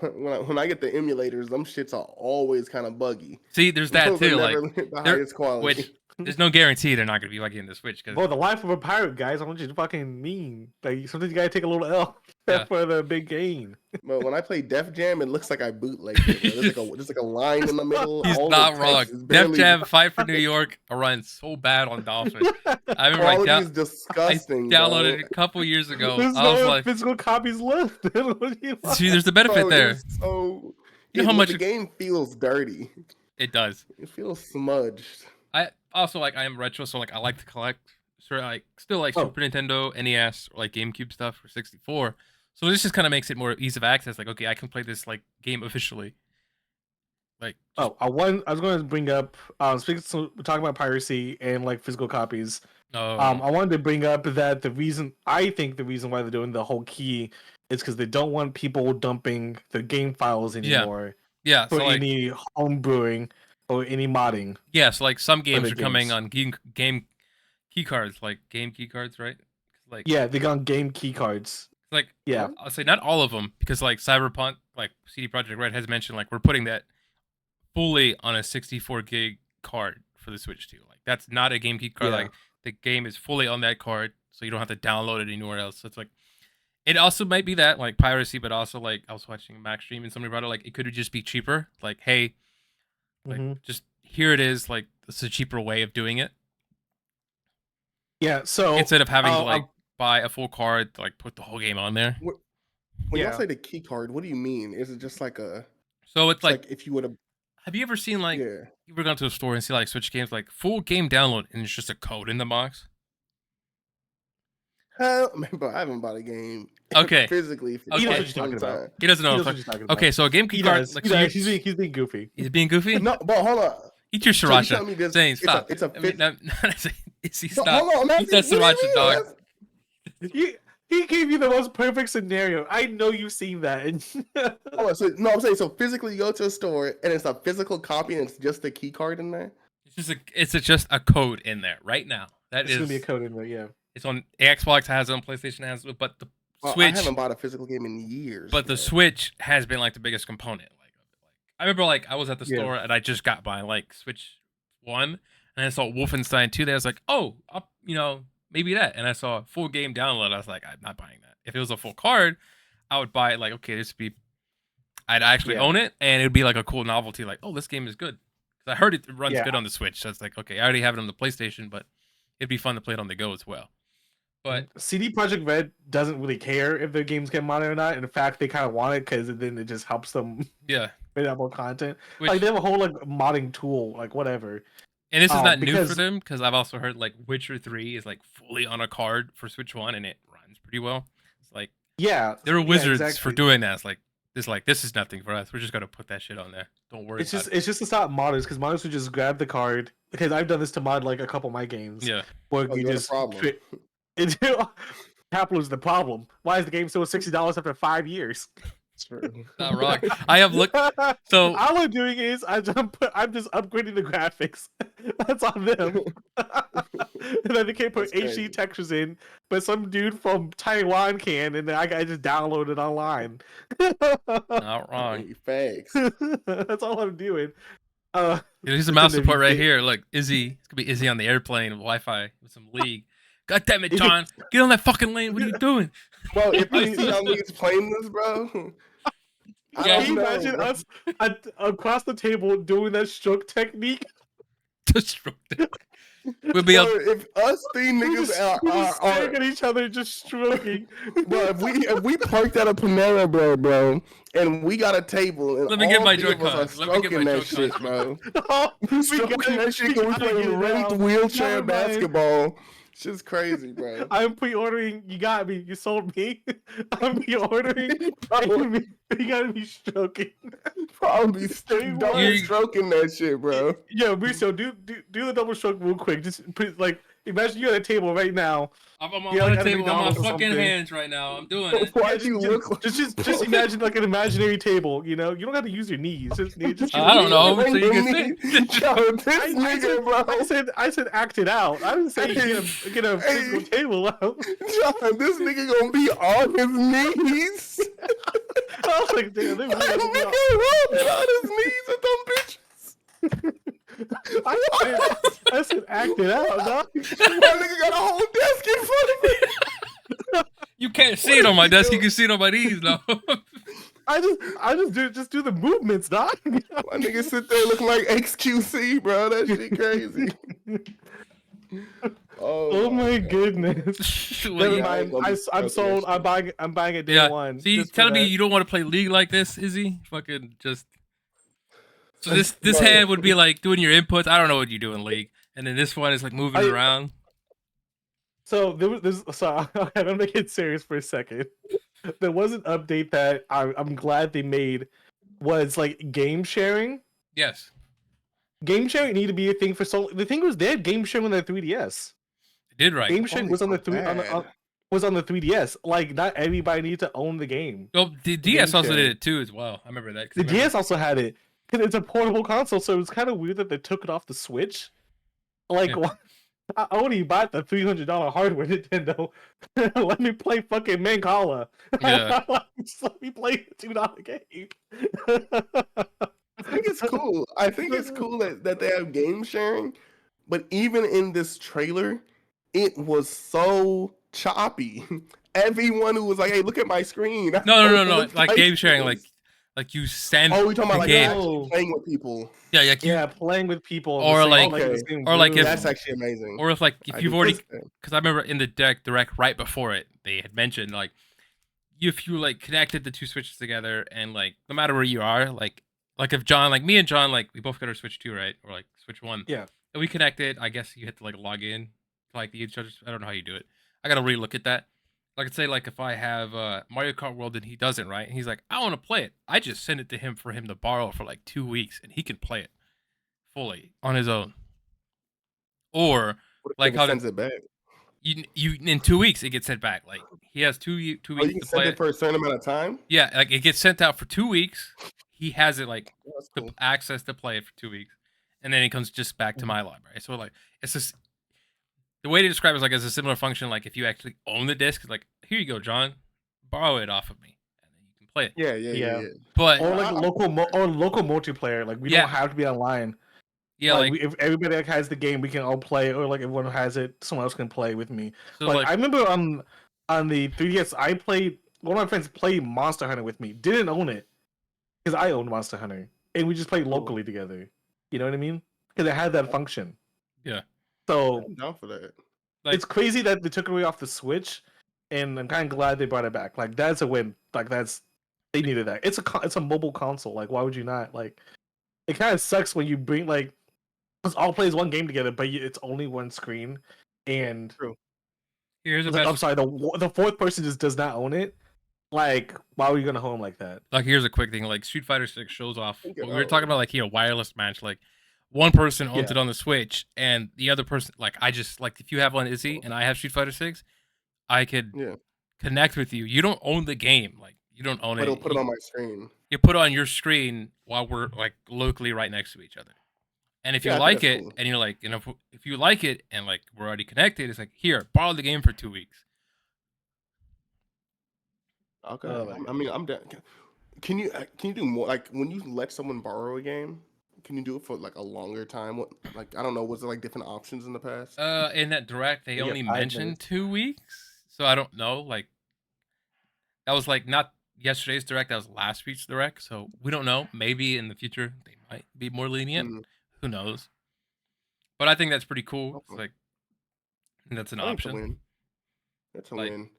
when I get the emulators, them shits are always kind of buggy. See, there's that Those are too. Like, never the they're- highest quality. which there's no guarantee they're not gonna be like in the Switch because Well, the life of a pirate, guys. I want you to fucking mean. Like sometimes you gotta take a little L Yeah. for the big gain. But when I play Def Jam, it looks like I bootlegged it. Bro. There's like a line in the middle. he's all the not text wrong. is Def barely- Jam Fight for New York runs so bad on Dolphin. I remember Quality I is disgusting. downloaded it bro. a couple years ago. There's I was no like, physical copies left. What do you want? see, there's the benefit Bro, there. it's So You know how much the game feels dirty. it does. It feels smudged. I also like I am retro, so like I like to collect. So like still like Oh. Super Nintendo, NES, or like GameCube stuff for 64. So this just kind of makes it more ease of access. Like okay, I can play this like game officially. Like Oh, I was going to bring up. Speaking, so we're talking about piracy and like physical copies. oh I wanted to bring up that the reason why they're doing the whole key is because they don't want people dumping the game files Yeah. anymore yeah, for so like any home brewing or any modding. yeah, so like some games the are coming games. on game key cards, like game key cards, right? Like Yeah, they got game key cards. like Yeah. I'll say not all of them because like Cyberpunk, like CD Projekt Red has mentioned, like we're putting that fully on a 64 gig card for the Switch too. Like that's not a game key card. Yeah. Like the game is fully on that card, so you don't have to download it anywhere else. So it's like it also might be that like piracy, but also like I was watching Max stream and somebody brought it like it could just be cheaper. Like hey, like Mhm. just here it is. Like it's a cheaper way of doing it. Yeah. So instead of having to I'll- like buy a full card to like put the whole game on there. When Yeah. y'all say the key card, what do you mean? Is it just like a? So it's It's like, like if you would have. have you ever seen like Yeah. you ever gone to a store and see like Switch games like full game download and it's just a code in the box? Bro, I haven't bought a game. Okay. Physically. For Okay. He knows quite what you're talking some about. time. He doesn't know. He What knows I'm what you're talking- talking about. Okay, so a game key He card. does. Like, He so does. you're- He's being goofy. he's being goofy. No, but hold on. Eat your So you telling me sriracha. this- Zane, it's a- stop. it's a I mean, is he But stop? hold on, man. Eat that What do you sriracha, mean, dog. man? He gave you the most perfect scenario. I know you've seen that. Oh, so no, I'm saying so physically you go to a store and it's a physical copy and it's just a key card in there. It's just a code in there right now. That It's is. gonna be a code in there. Yeah. It's on Xbox has it on PlayStation has it, but the Well, Switch. I haven't bought a physical game in years. But the man. Switch has been like the biggest component. Like I remember, like I was at the Yeah. store and I just got by like Switch 1, and I saw Wolfenstein 2. There, I was like, oh, maybe that. And I saw a full game download. I was like, I'm not buying that. If it was a full card, I would buy it. Like, okay, this would be. I'd actually Yeah. own it, and it would be like a cool novelty. Like, oh, this game is good. 'Cause I heard it runs Yeah. good on the Switch. So it's like, okay, I already have it on the PlayStation, but it'd be fun to play it on the go as well. But CD Projekt Red doesn't really care if their games get modded or not. In fact, they kind of want it because then it just helps them yeah, make out more content. which, Like they have a whole like modding tool, like whatever. and this is not new for because- them because I've also heard like Witcher 3 is like fully on a card for Switch 1 and it runs pretty well. It's like Yeah, there are yeah, wizards for exactly. doing that. It's like this is nothing for us. We're just gonna put that shit on there. Don't worry. It's about just to stop modders because modders would just grab the card. Because I've done this to mod like a couple of my games. it. Yeah. Where Oh, you you're the just problem. Capital is the problem. Why is the game still $60 after 5 years? Not wrong. I have looked. So All I'm doing is I'm just upgrading the graphics. That's on them. And then they can't put That's HD crazy. textures in, but some dude from Taiwan can, and then I just download it online. not wrong. Facts. That's all I'm doing. Here's the mouse then support right it- here. Look, Izzy. It's gonna be Izzy on the airplane with Wi-Fi with some League. God damn it, John! Get on that fucking lane. What are you doing? Bro, if I see y'all niggas playing this, bro. I Yeah. Can you don't know, imagine bro. us across the table doing that stroke technique? Just stroke it. We'll be Bro, able. if us three niggas We're just are staring at each other, just stroking. bro, if we parked at a Panera Bread, bro, and we got a table, and Let me get all my three of us Joy-Cons. are Let me get stroking my that shit, bro. Oh, we Stroking gotta- that shit, we 'cause we gotta get playing it ranked out. wheelchair Never mind. basketball. Shit's crazy, bro. I'm pre-ordering. You got me. You sold me. I'm pre-ordering. You gotta be stroking. Probably double You- stroking that shit, bro. Yo, Briso, do the double stroke real quick. Just put like imagine you're at a table right now. I'm on Yeah, like the at a table on my McDonald's or fucking something. hands right now. I'm doing it. Why do you look like Just imagine like an imaginary table. You know, you don't have to use your knees. Just I don't know. So you can Yo, this I nigga, bro. I said act it out. I didn't say get a physical table out. John, this nigga gonna be on his knees. I was like, damn, they really That have to be nigga on- rolling on his knees with them bitches. I said act it out, dog. That nigga got a whole desk in front of me. You can't see it on my desk. You can see it on my knees though. I just do the movements, dog. My nigga sit there looking like XQC, bro. That shit crazy. Oh my goodness. Well, Never yeah. mind. gonna be I'm stroking sold. that shit. I'm buying it day Yeah. one. So you just for telling me that. you don't want to play League like this, Izzy? Fucking just. So this Bro. hand would be like doing your inputs. I don't know what you do in League, and then this one is like moving around. So so I'm gonna make it serious for a second. There was an update that I'm glad they made. Was like game sharing. Yes, Game sharing needed to be a thing for so. The thing was, they had game sharing on their 3DS. it did right. Game sharing was on the was on the 3DS. Like not everybody needed to own the game. Oh, the DS also sharing. did it too as well. I remember that. 'cause The I remember- DS also had it because it's a portable console, so it's kind of weird that they took it off the Switch. Like, Yeah. why- I only bought the $300 hardware Nintendo. Let me play fucking Mancala. Yeah. Just let me play a $2 game. I think it's cool. I think it's cool that they have game sharing, but even in this trailer, it was so choppy. Everyone who was like, "Hey, look at my screen." No. It was Like game sharing, like Like you send Oh, we talking the about like game. actually playing with people. Yeah, like you, Yeah, playing with people. Or the same, like- the Okay. same or like room. if- That's actually amazing. or if like if I you've do already, think that. because I remember in the direct right before it, they had mentioned like if you like connected the two switches together and like no matter where you are, like if John, like me and John, like we both got our Switch 2, right? Or like Switch 1. Yeah. And we connected. I guess you had to like log in to like the each other's. I don't know how you do it. I gotta relook at that. Like I'd say like if I have Mario Kart World and he doesn't, right? And he's like, I want to play it. I just send it to him for him to borrow for like 2 weeks and he can play it fully on his own. Or What if like it how sends it back? you in 2 weeks it gets sent back. Like he has two Oh, weeks you can to send play it for a certain amount of time. Yeah, like it gets sent out for 2 weeks. He has it like Oh, that's the cool. access to play it for 2 weeks, and then it comes just back Mm-hmm. to my library. So like it's just the way to describe it is like it's a similar function. Like if you actually own the disc, it's like here you go, John, borrow it off of me, and then you can play it. Yeah. But Or like local multiplayer. Like we Yeah. don't have to be online. yeah, like if everybody like, has the game, we can all play. Or like if one has it, someone else can play with me. so Like, like I remember on the 3DS, I played. One of my friends played Monster Hunter with me. Didn't own it because I owned Monster Hunter, and we just played locally together. You know what I mean? Because it had that function. Yeah. So I'm down for that. Like- it's crazy that they took it away off the Switch, and I'm kind of glad they brought it back. Like that's a win. Like they needed that. It's a mobile console. Like why would you not? Like it kind of sucks when you bring like us all plays one game together, but it's only one screen, and here's a like, best, I'm sorry, the fourth person just does not own it. Like why were you gonna home like that? like here's a quick thing. Like Street Fighter 6 shows off. Okay, What we were oh. talking about like wireless match. Like one person owns Yeah. it on the Switch, and the other person like I just like if you have one Izzy and I have Street Fighter 6, I could Yeah, connect with you. You don't own the game. Like you don't own but it. it'll put it on my screen. You put it on your screen while we're like locally right next to each other. And if you Yeah, I think like that's it, cool. and you're like, you know, if you like it, and like we're already connected, it's like here, borrow the game for 2 weeks. Okay, Oh my I mean, I'm down. Can you do more? Like when you let someone borrow a game, can you do it for like a longer time? What, like I don't know, was there like different options in the past? In that direct, they You get only 5 mentioned minutes. 2 weeks, so I don't know. Like that was like not yesterday's direct, that was last week's direct, so we don't know. Maybe in the future they might be more lenient. Mm, Who knows? But I think that's pretty cool. It's Okay. like that's an I think it's a option. win. It's a Like- win.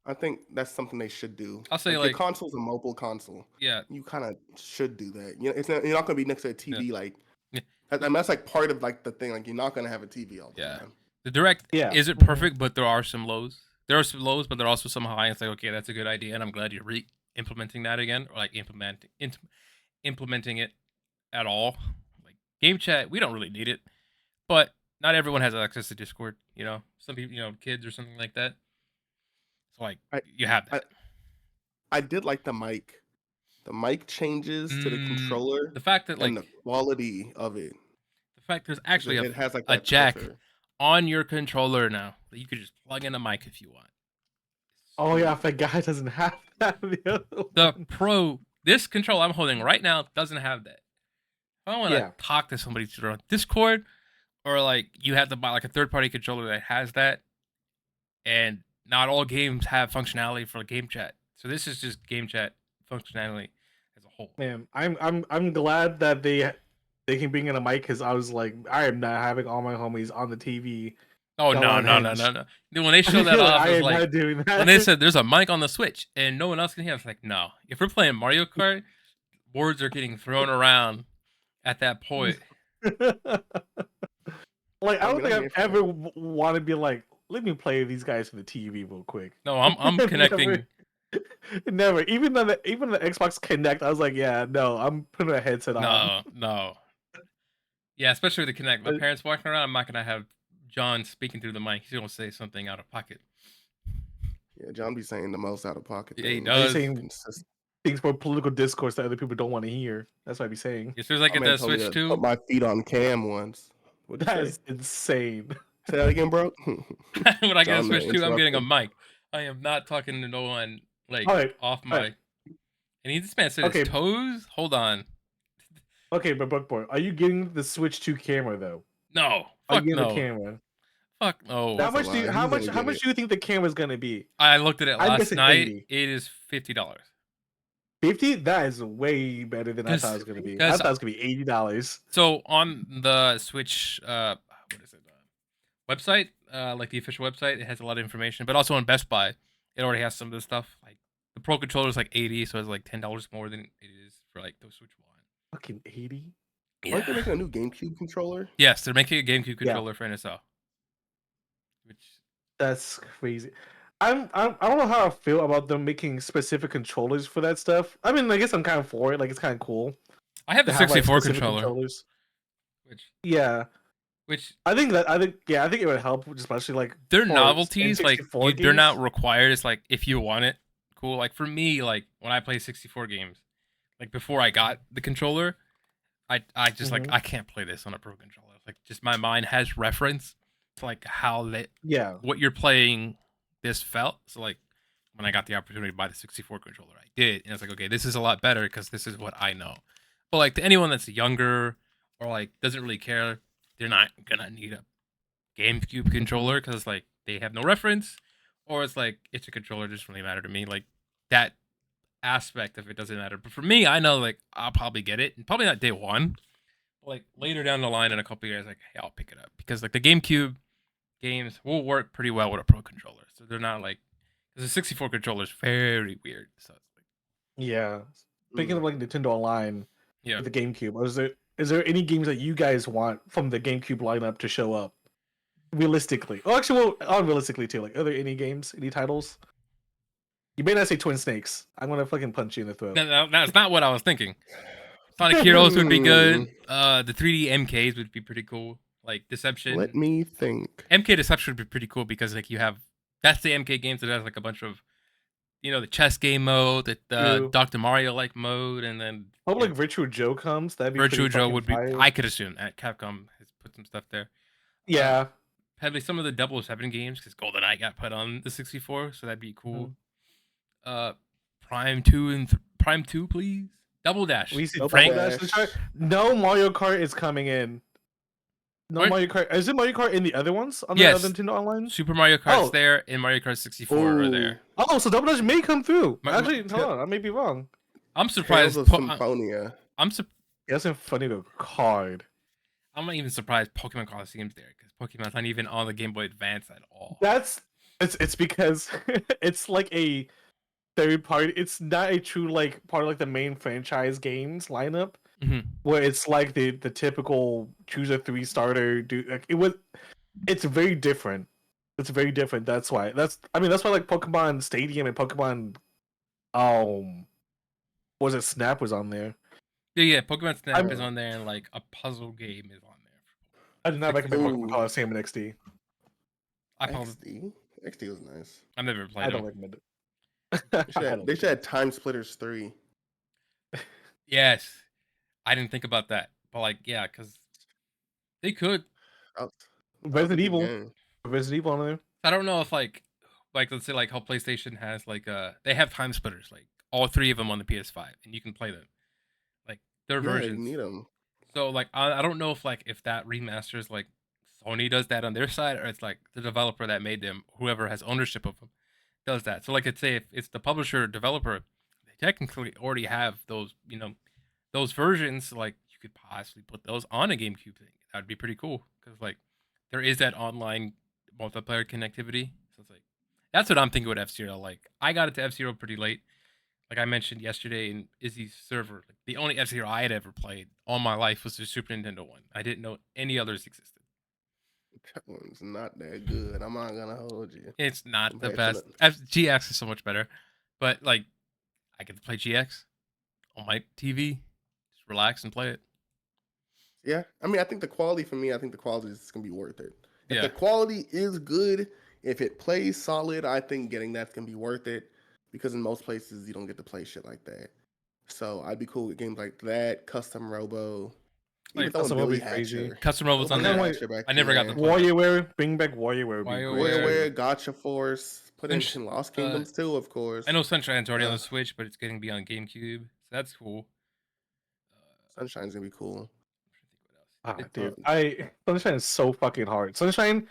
I think that's something they should do. I'll say, your like- console's a mobile console. Yeah, You kind of should do that. You know, you're not gonna be next to a TV like. Yeah. I mean, that's like part of like the thing. Like you're not gonna have a TV all the Yeah. time. the direct Yeah. isn't perfect, but there are some lows. There are some lows, but there are also some high. It's like, okay, that's a good idea, and I'm glad you're implementing that again, or like implementing it at all. Like game chat, we don't really need it, but not everyone has access to Discord. You know, some people, you know, kids or something like that. So like, you have that. I did like the mic. The mic changes to the controller The fact that like and the quality of it. the fact there's actually it has like a that jack filter. on your controller now that you could just plug in a mic if you want. Oh yeah, I forgot it doesn't have that. The Pro, this controller I'm holding right now doesn't have that. If I want to Yeah. talk to somebody through Discord, or like you have to buy like a third-party controller that has that, and not all games have functionality for game chat. So this is just game chat functionality as a whole. Man, I'm glad that they can bring in a mic because I was like, I am not having all my homies on the TV. Oh Go no, on, no, no, Hinge. no, no. Dude, when they showed that off, I it was am like not doing that. when they said there's a mic on the Switch and no one else can hear. I was like, no. If we're playing Mario Kart, words are getting thrown around at that point. like, I don't mean, think I'm I've here for ever want to be like, let me play these guys for the TV real quick. No, I'm connecting. Never. Even the Xbox Connect, I was like, yeah, no, I'm putting a headset on. No. Yeah, especially with the Connect. My parents walking around, I'm not gonna have John speaking through the mic. He's gonna say something out of pocket. Yeah, John be saying the most out of pocket. Yeah, he things. does. saying Consistent. things for political discourse that other people don't want to hear. That's what I be saying. As soon as I get My man that told me Switch to 2, Put my feet on cam once. What'd you That say? is insane. Say that again, bro. when I get a John, man, Switch 2, I'm getting a interrupted. mic. I am not talking to no one like Alright, off mic. alright. And this man said Okay. his toes. Hold on. Okay, but Bookboy, are you getting the Switch 2 camera though? No. Are Fuck you getting no. the camera? Fuck no. That's How a much do you, lie. how He's much gonna how get much it. do you think the camera's gonna be? I looked at it I'm last guessing night. 80. It is $50. 50? That is way better than I thought it was gonna be. I thought it was gonna be $80. So on the Switch, what is it? Website, like the official website, it has a lot of information. But also on Best Buy, it already has some of the stuff. Like the Pro controller is like 80, so it's like $10 more than it is for like the Switch One. Fucking 80? Aren't they making a new GameCube controller? Yes, they're making a GameCube Yeah. controller for NSO. Which That's crazy. I don't know how I feel about them making specific controllers for that stuff. I mean, I guess I'm kind of for it. Like, it's kind of cool. I have the to have, like, 64 specific controller, controllers. which Yeah, I think it would help, especially like they're for novelties. Like N64 they're not games. required. It's like if you want it, cool. Like for me, like when I play 64 games, like before I got the controller, I just like Mhm. I can't play this on a Pro controller. Like just my mind has reference to like how that Yeah, what you're playing this felt. So like when I got the opportunity to buy the 64 controller, I did, and it's like okay, this is a lot better because this is what I know. But like to anyone that's younger or like doesn't really care, they're not gonna need a GameCube controller because like they have no reference, or it's like it's a controller. It doesn't really matter to me. Like that aspect of it doesn't matter. But for me, I know like I'll probably get it, and probably not day one, but like later down the line in a couple years, like hey, I'll pick it up because like the GameCube games will work pretty well with a Pro controller. So they're not like because the 64 controller is very weird. So it's like yeah. Speaking of like Nintendo Online, yeah. the GameCube, is there any games that you guys want from the GameCube lineup to show up? Realistically, oh, actually, well, unrealistically too. Like, are there any games, any titles? You may not say Twin Snakes. I'm gonna fucking punch you in the throat. No, that's not what I was thinking. Sonic Heroes would be good. The 3D MKs would be pretty cool. Like Deception. Let me think. MK Deception would be pretty cool because like you have that's the MK games that has like a bunch of the chess game mode, the True. Dr. Mario like mode, and then Hope like Virtual Joe comes. That'd be Virtual pretty Joe fucking would be. fire. I could assume that Capcom has put some stuff there. Yeah. Probably some of the 007 games because GoldenEye got put on the 64, so that'd be cool. Prime 2 and Prime 2, please. Double Dash. We see Double Frank Dash. Dash. No Mario Kart is coming in. No What? Mario Kart. Is it Mario Kart in the other ones on Yes. the other Nintendo Online? Super Mario Kart's Oh. there, and Mario Kart 64 are there. Oh, so Double Dash may come through. Actually, Tales hold on, I may be wrong. I'm surprised. Tales of Symphonia. That's a funny little card. I'm not even surprised Pokemon Colosseum's there because Pokemon's not even on the Game Boy Advance at all. It's because it's like a third party. It's not a true like part of like the main franchise games lineup, where it's like the typical choose a 3-starter. It's very different. It's very different. That's why. That's why like Pokemon Stadium and Pokemon, was it Snap was on there. Yeah. Pokemon Snap is on there, and like a puzzle game is on there. I did not recommend Ooh. Pokemon Colosseum and XD. XD? XD was nice. I've never played I don't them. recommend it. They should have Time Splitters 3. Yes, I didn't think about that, but like, yeah, because they could. Resident Evil. Game. Resident Evil on there. I don't know if like let's say like how PlayStation has like they have time splitters, like all 3 of them on the PS5, and you can play them, like their Yeah, you versions. need them. So like I don't know if that remasters like Sony does that on their side, or it's like the developer that made them, whoever has ownership of them, does that. So like let's say if it's the publisher or developer, they technically already have those those versions. Like you could possibly put those on a GameCube thing. That would be pretty cool because like there is that online multiplayer connectivity. So it's like that's what I'm thinking with F-Zero. Like I got into F-Zero pretty late. Like I mentioned yesterday in Izzy's server, like the only F-Zero I had ever played all my life was the Super Nintendo one. I didn't know any others existed. That one's not that good. I'm not gonna hold you. It's not the Compared to best. GX is so much better. But like I get to play GX on my TV. Just relax and play it. Yeah, I mean, I think the quality is gonna be worth it. If Yeah. the quality is good, if it plays solid, I think getting that's gonna be worth it. Because in most places you don't get to play shit like that. So I'd be cool with games like that, Custom Robo. Like, Even throwing Custom Robo Billy be crazy. Hatcher. Custom Robo's on Billy there. Like- Hatcher back I never got there. to play. WarioWare, bring back WarioWare. would be WarioWare. great. WarioWare, Gotcha Force, put in Sunsh- some Lost Kingdoms too, of course. I know Sunshine's already on Uh, the Switch, but it's getting to be on GameCube. So that's cool. Sunshine's gonna be cool. Ah, It- dude, Sunshine is so fucking hard. Sunshine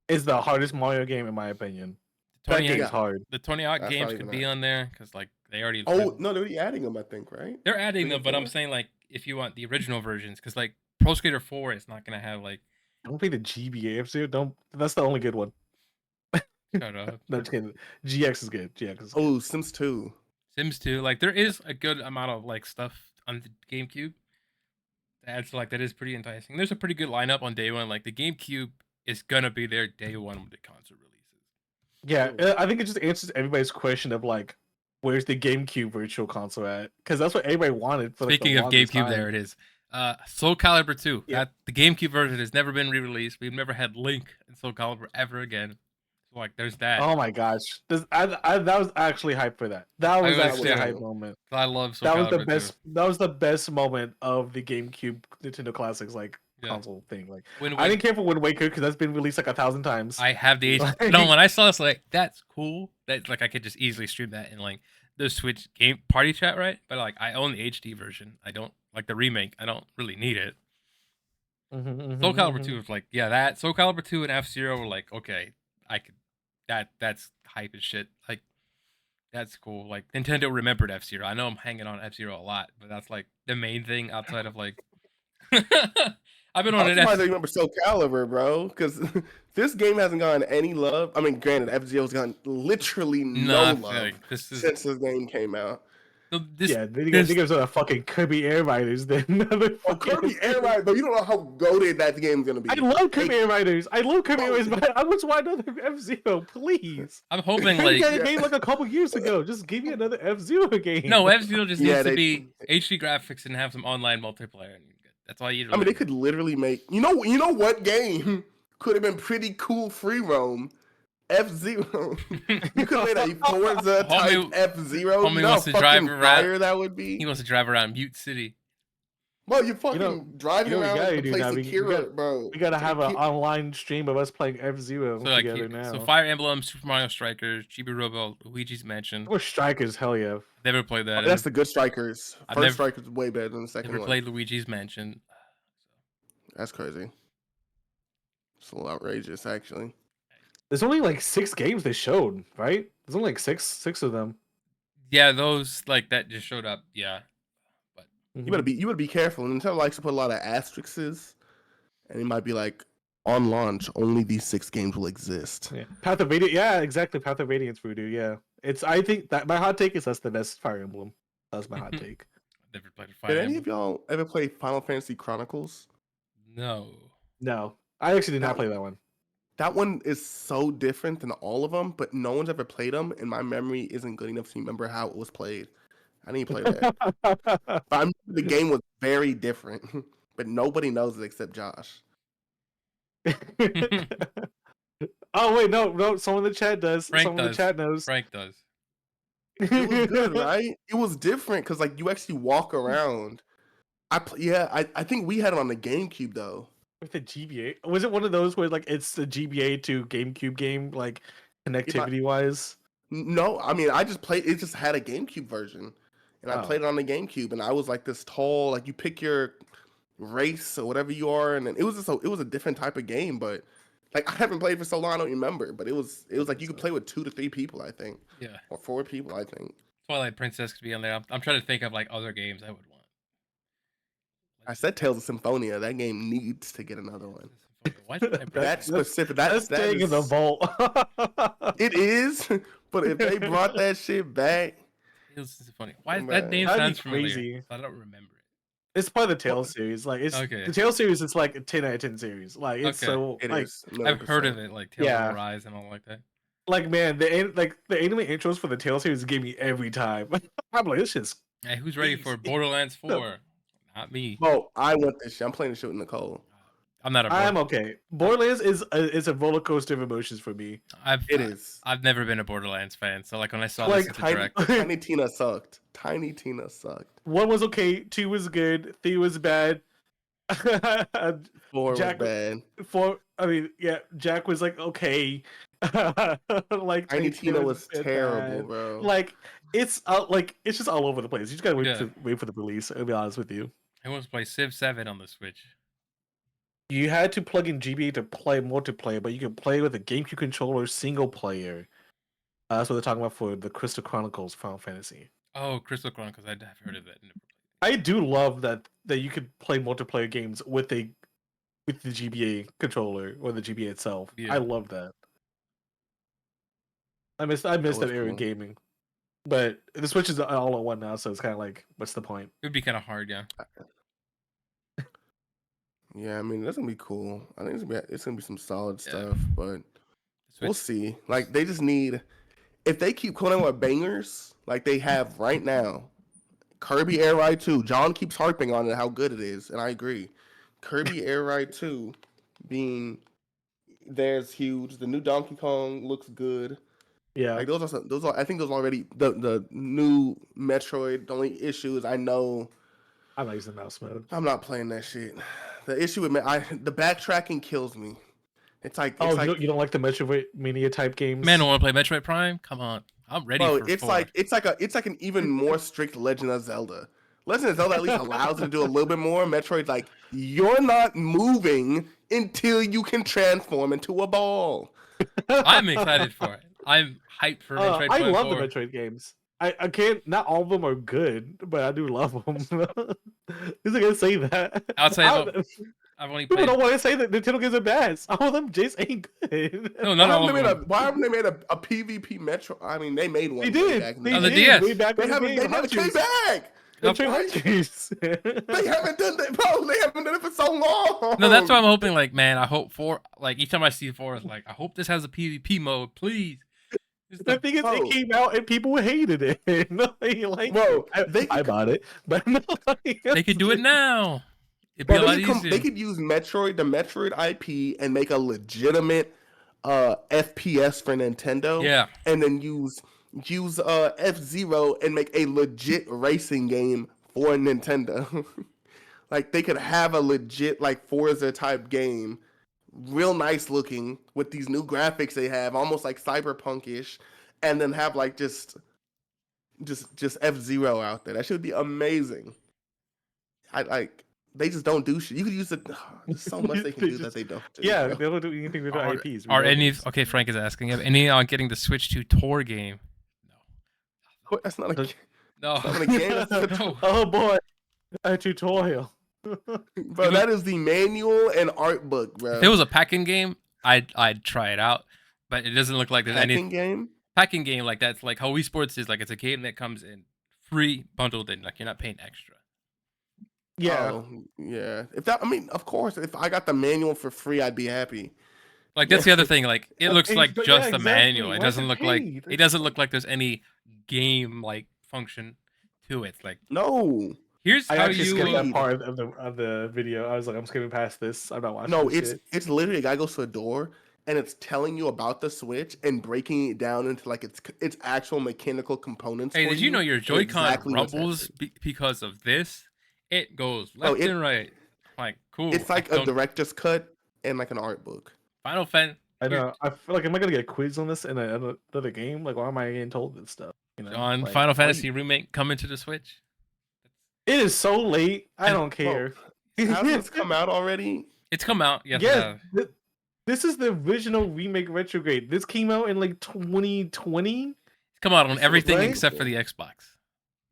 is the hardest Mario game in my opinion. The That Tony game yeah. is hard. the Tony Hawk That's games not could even be that. on there because like They already. Oh no, they're already adding them. I think right. They're adding 3 them, and but I'm 4? saying like if you want the original versions, because like Pro Skater 4 is not gonna have like. Don't play the GBA F-Zero. Don't. That's the only good one. Shut up. No, just kidding. GX is good. GX is good. Oh, Sims 2. Sims 2, like there is a good amount of like stuff on the GameCube. That's like that is pretty enticing. There's a pretty good lineup on day one. Like the GameCube is gonna be there day one when the console releases. Yeah, I think it just answers everybody's question of like, where's the GameCube Virtual Console at? Because that's what everybody wanted. For, like, Speaking the of longest GameCube, time. there it is. Soul Calibur 2. Yeah. That the GameCube version has never been re-released. We've never had Link in Soul Calibur ever again. So like, there's that. Oh my gosh, that was actually hype for that. That was was actually a too. hype moment. I love Soul That was Calibur the best. 2. That was the best moment of the GameCube Nintendo Classics like Yeah. console thing. Like When I didn't care for Wind Waker because that's been released like 1,000 times. I have the Like- no. When I saw this, like that's cool. That like I could just easily stream that in like the Switch game party chat, right? But like I own the HD version. I don't like the remake. I don't really need it. Soul Calibur 2 was like, yeah, that Soul Calibur 2 and F-Zero were like, okay, I could that's hype as shit. Like that's cool. Like Nintendo remembered F-Zero. I know I'm hanging on F-Zero a lot, but that's like the main thing outside of like I've been on I'm it. surprised I remember Soul Calibur, bro, because this game hasn't gotten any love. I mean, granted, F-Zero's gotten literally no love Nothing. This is since this game came out. this, Yeah, they this- think it was a fucking Kirby Air Riders. Then Oh, Kirby Air Ride, but you don't know how goated that game's gonna be. I love Kirby Air Riders. I love Kirby Air Oh, Riders, but I just want another F-Zero, please. I'm hoping Kirby like got a game like a couple years ago. Just give me another F-Zero game. no F-Zero just Yeah, needs to they- be HD graphics and have some online multiplayer. And you're good. That's all you. I mean, they could literally make you know what game could have been pretty cool free roam. F-Zero. You could have made a Forza type Homie- F-Zero. homie You know how wants to drive fucking around- fire that would He be. wants to drive around Mute City. Well, you're fucking know- driving you know what we around gotta with the do now? place We Akira, gotta- bro. We gotta have an Ki- online stream of us playing F-Zero So like, together now. so Fire Emblem, Super Mario Strikers, Chibi Robo, Luigi's Mansion. Or Strikers, hell yeah. Never played that. That's the good strikers. I've First never- striker's way better than the second Never one. played Luigi's Mansion. That's crazy. It's a little outrageous, actually. There's only like 6 games they showed, right? There's only like six of them. Yeah, those like that just showed up. Yeah, You better be careful. Nintendo likes to put a lot of asterisks, and it might be like, on launch, only these 6 games will exist. Yeah. Path of Radiance. Yeah, exactly. Path of Radiance Voodoo. Yeah, it's. I think that my hot take is that's the best Fire Emblem. That's my hot take. never played a Fire Did any Emblem. of y'all ever play Final Fantasy Chronicles? No. No, I actually did not That- play that one. That one is so different than all of them, but no one's ever played them, and my memory isn't good enough to remember how it was played. I didn't play that. But I remember the game was very different, but nobody knows it except Josh. Oh wait, no. Someone in the chat does. Frank Someone in the does. chat knows. Frank does. It was good, right? It was different because like you actually walk around. I think we had it on the GameCube though. With the GBA, was it one of those where like it's the GBA to GameCube game, like connectivity wise? No, I mean I just played. It just had a GameCube version, and I Oh. played it on the GameCube, and I was like this tall. Like you pick your race or whatever you are, and then it was a different type of game. But like I haven't played for so long, I don't remember. But it was like you could play with 2 to 3 people, I think, Yeah. or 4 people, I think. Twilight Princess could be on there. I'm trying to think of like other games I would want. I said Tales of Symphonia. That game needs to get another one. What? That specific. That's That staying in the is- vault. It is, but if they brought that shit back, Tales of Symphonia. Why Man, that name that'd be sounds familiar? crazy. I don't remember it. It's part of the Tales series. Like it's Okay. the Tales series. It's like a 10 out of 10 series. Like it's Okay. so it like is. I've heard of 100%. it, like Tales Yeah. of Arise and all like that. like man, the anime intros for the Tales series give me every time. I'm like, this shit's Hey, who's ready for Please. Borderlands 4? Not me. Oh, I want this shit. I'm playing the shit with Nicole. I'm not a. I'm Border- okay. Borderlands is a roller coaster of emotions for me. It is. I've never been a Borderlands fan, so like when I saw Like, this at the direct, Tiny Tina sucked. Tiny Tina sucked. 1 was okay, 2 was good, 3 was bad. 4 Jack- was bad. 4, I mean, yeah, Jack was like okay. Like Tiny 3 Tina was bad. terrible, bro. Like it's it's just all over the place. You just gotta wait for the release. I'll be honest with you. I want to play Civ 7 on the Switch. You had to plug in GBA to play multiplayer, but you can play with a GameCube controller single player. That's what they're talking about for the Crystal Chronicles Final Fantasy. Oh, Crystal Chronicles. I've heard of that. I do love that you could play multiplayer games with the GBA controller or the GBA itself. Yeah. I love that. I miss that era of gaming. But the Switch is all in one now, so it's kind of like, what's the point? It would be kind of hard, yeah. Yeah, I mean that's gonna be cool. I think it's gonna be some solid stuff, but we'll see. Like they just need, if they keep coming out with bangers like they have right now, Kirby Air Ride 2. John keeps harping on it how good it is, and I agree. Kirby Air Ride 2 being there's huge. The new Donkey Kong looks good. Yeah, like those are. I think those already the new Metroid. The only issue is I know I'm not using mouse mode. I'm not playing that shit. The issue with the backtracking kills me. It's like you don't like the Metroidvania type games? Man, I want to play Metroid Prime. Come on, I'm ready. Bro, for it's 4. like it's like an even more strict Legend of Zelda. Legend of Zelda at least allows you to do a little bit more. Metroid's like you're not moving until you can transform into a ball. I'm excited for it. I'm hyped for Metroid. I love 4. the Metroid games. I can't. Not all of them are good, but I do love them. Who's gonna say that? I'll say I've only people played. don't want to say that Nintendo games are bad. All of them just ain't good. No, not all of them. Why haven't they made a PvP Metro? I mean, they made one. They did. On the DS. Way back they never came back. They haven't done that, bro. They haven't done it for so long. No, that's why I'm hoping. Like, man, I hope 4. Like each time I see 4, it's like I hope this has a PvP mode, please. The thing is, it came out and people hated it. Nobody liked it. I bought it, but they could do it now. It'd be a lot easier. They could use the Metroid IP, and make a legitimate FPS for Nintendo. Yeah, and then use F-Zero and make a legit racing game for Nintendo. Like they could have a legit like Forza type game, real nice looking with these new graphics they have, almost like cyberpunk-ish, and then have like just F-Zero out there. That should be amazing. They just don't do shit. You could use it. There's so much they can do that they don't do. Yeah, they don't do anything with their IPs. Are any? Okay, Frank is asking. Have any on getting the Switch 2 tour game? No, that's not a game. No, that's not a game. That's a oh boy, a tutorial. Bro, that is the manual and art book, bro. If it was a packing game, I'd try it out, but it doesn't look like there's any packing game like that's like how Wii Sports is. Like it's a game that comes in free, bundled in. Like you're not paying extra. Yeah, yeah. Of course, if I got the manual for free, I'd be happy. Like that's the other thing. Like it looks like just the manual. It doesn't look like there's any game like function to it. Like no. Here's I how actually you skipped that part of the video. I was like, I'm skipping past this. I'm not watching. No, it's literally a guy goes to a door and it's telling you about the Switch and breaking it down into like its actual mechanical components. Hey, did you know your Joy-Con rumbles because of this? It goes left and right. Like cool. It's like a director's cut and like an art book. Final Fantasy. I know. I feel like, am I gonna get a quiz on this in another game? Like, why am I getting told this stuff? You know, John, like, Final Fantasy remake coming to the Switch. It is so late. I don't care. Has this come out already? It's come out. Yes. Yeah. This is the original remake Retrograde. This came out in like 2020. It's come out on everything except for the Xbox.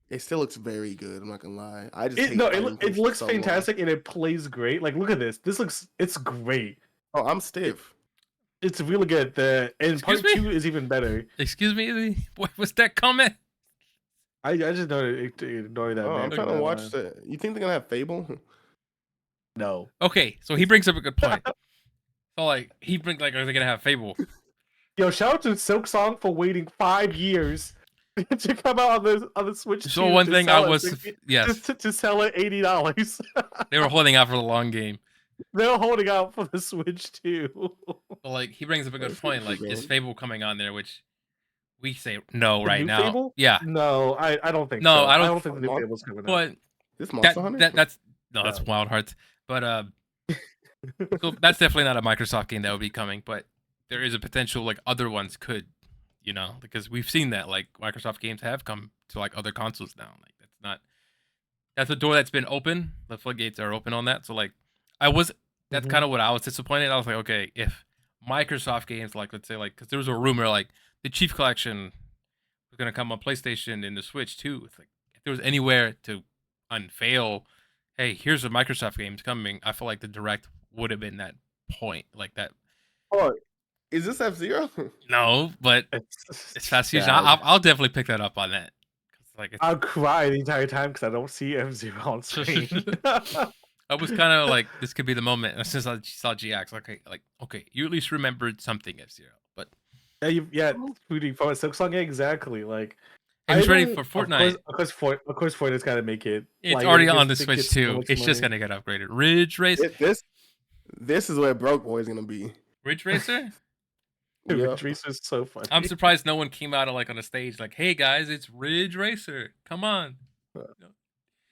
It still looks very good. I'm not gonna lie. It looks fantastic and it plays great. Like, look at this. It's great. Oh, I'm stiff. It's really good. And part 2 is even better. Excuse me, what was that comment? I just know to ignore that. I'm trying to watch that. You think they're gonna have Fable? No. Okay, so he brings up a good point. So like are they gonna have Fable? Yo, shout out to Silk Song for waiting 5 years to come out on the Switch. So one thing I was to sell it $80. They were holding out for the long game. They're holding out for the Switch too. So like he brings up a good point. Like is Fable coming on there? Which we say no right now. Fable? Yeah. No, I don't think. No, so. I don't think the new Fable's coming out. But that's Wild Hearts. But so that's definitely not a Microsoft game that would be coming. But there is a potential like other ones could, because we've seen that like Microsoft games have come to like other consoles now. Like that's a door that's been open. The floodgates are open on that. So like that's kind of what I was disappointed. I was like, okay, if Microsoft games like let's say like because there was a rumor like the Chief Collection was gonna come on PlayStation and the Switch too. It's like if there was anywhere to unveil, hey, here's a Microsoft game's coming. I feel like the Direct would have been that point, like that. Oh, is this F-Zero? No, but it's Fast Fusion. I'll definitely pick that up on that. Like I'll cry the entire time because I don't see F-Zero on screen. I was kind of like, this could be the moment. Since I saw GX, okay, you at least remembered something F-Zero. But yeah, Foodie from Silksong, exactly. Like, and he's ready for Fortnite. Of course, Fortnite's got to make it. It's like, already on the Switch too. It's just gonna get upgraded. Ridge Racer. This is where Broke Boy's gonna be. Ridge Racer. Ridge Racer's so funny. I'm surprised no one came out like on a stage like, "Hey guys, it's Ridge Racer. Come on."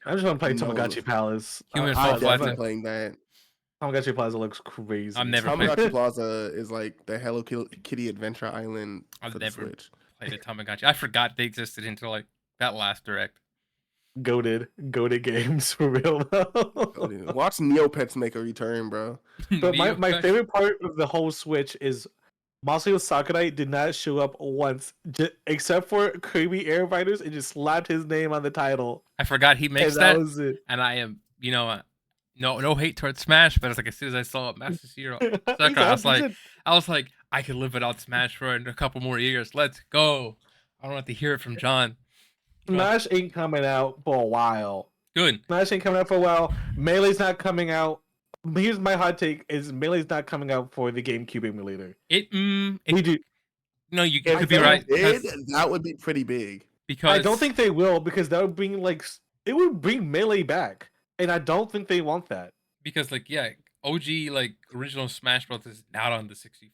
I just want to play Tamagotchi Palace. Human I'm Fall definitely playing that. Tamagotchi Plaza looks crazy. I've never Tamagotchi Plaza is like the Hello Kitty Adventure Island. I've never played a Tamagotchi. I forgot they existed until like that last Direct. Goated games for real though. Watch Neopets make a return, bro. But my favorite part of the whole Switch is Masao Sakurai did not show up once, except for Kirby Air Fighters, and just slapped his name on the title. I forgot he makes that. Was it. And I am, no hate towards Smash, but it's like as soon as I saw Master Zero Sakurai, I was like, I could live without Smash for a couple more years. Let's go. I don't have to hear it from John. Smash ain't coming out for a while. Good. Smash ain't coming out for a while. Melee's not coming out. Here's my hot take: is Melee's not coming out for the GameCube emulator? We do. No, you could be right. That would be pretty big. Because I don't think they will, because that would bring it would bring Melee back, and I don't think they want that. Because OG original Smash Bros is not on the 64.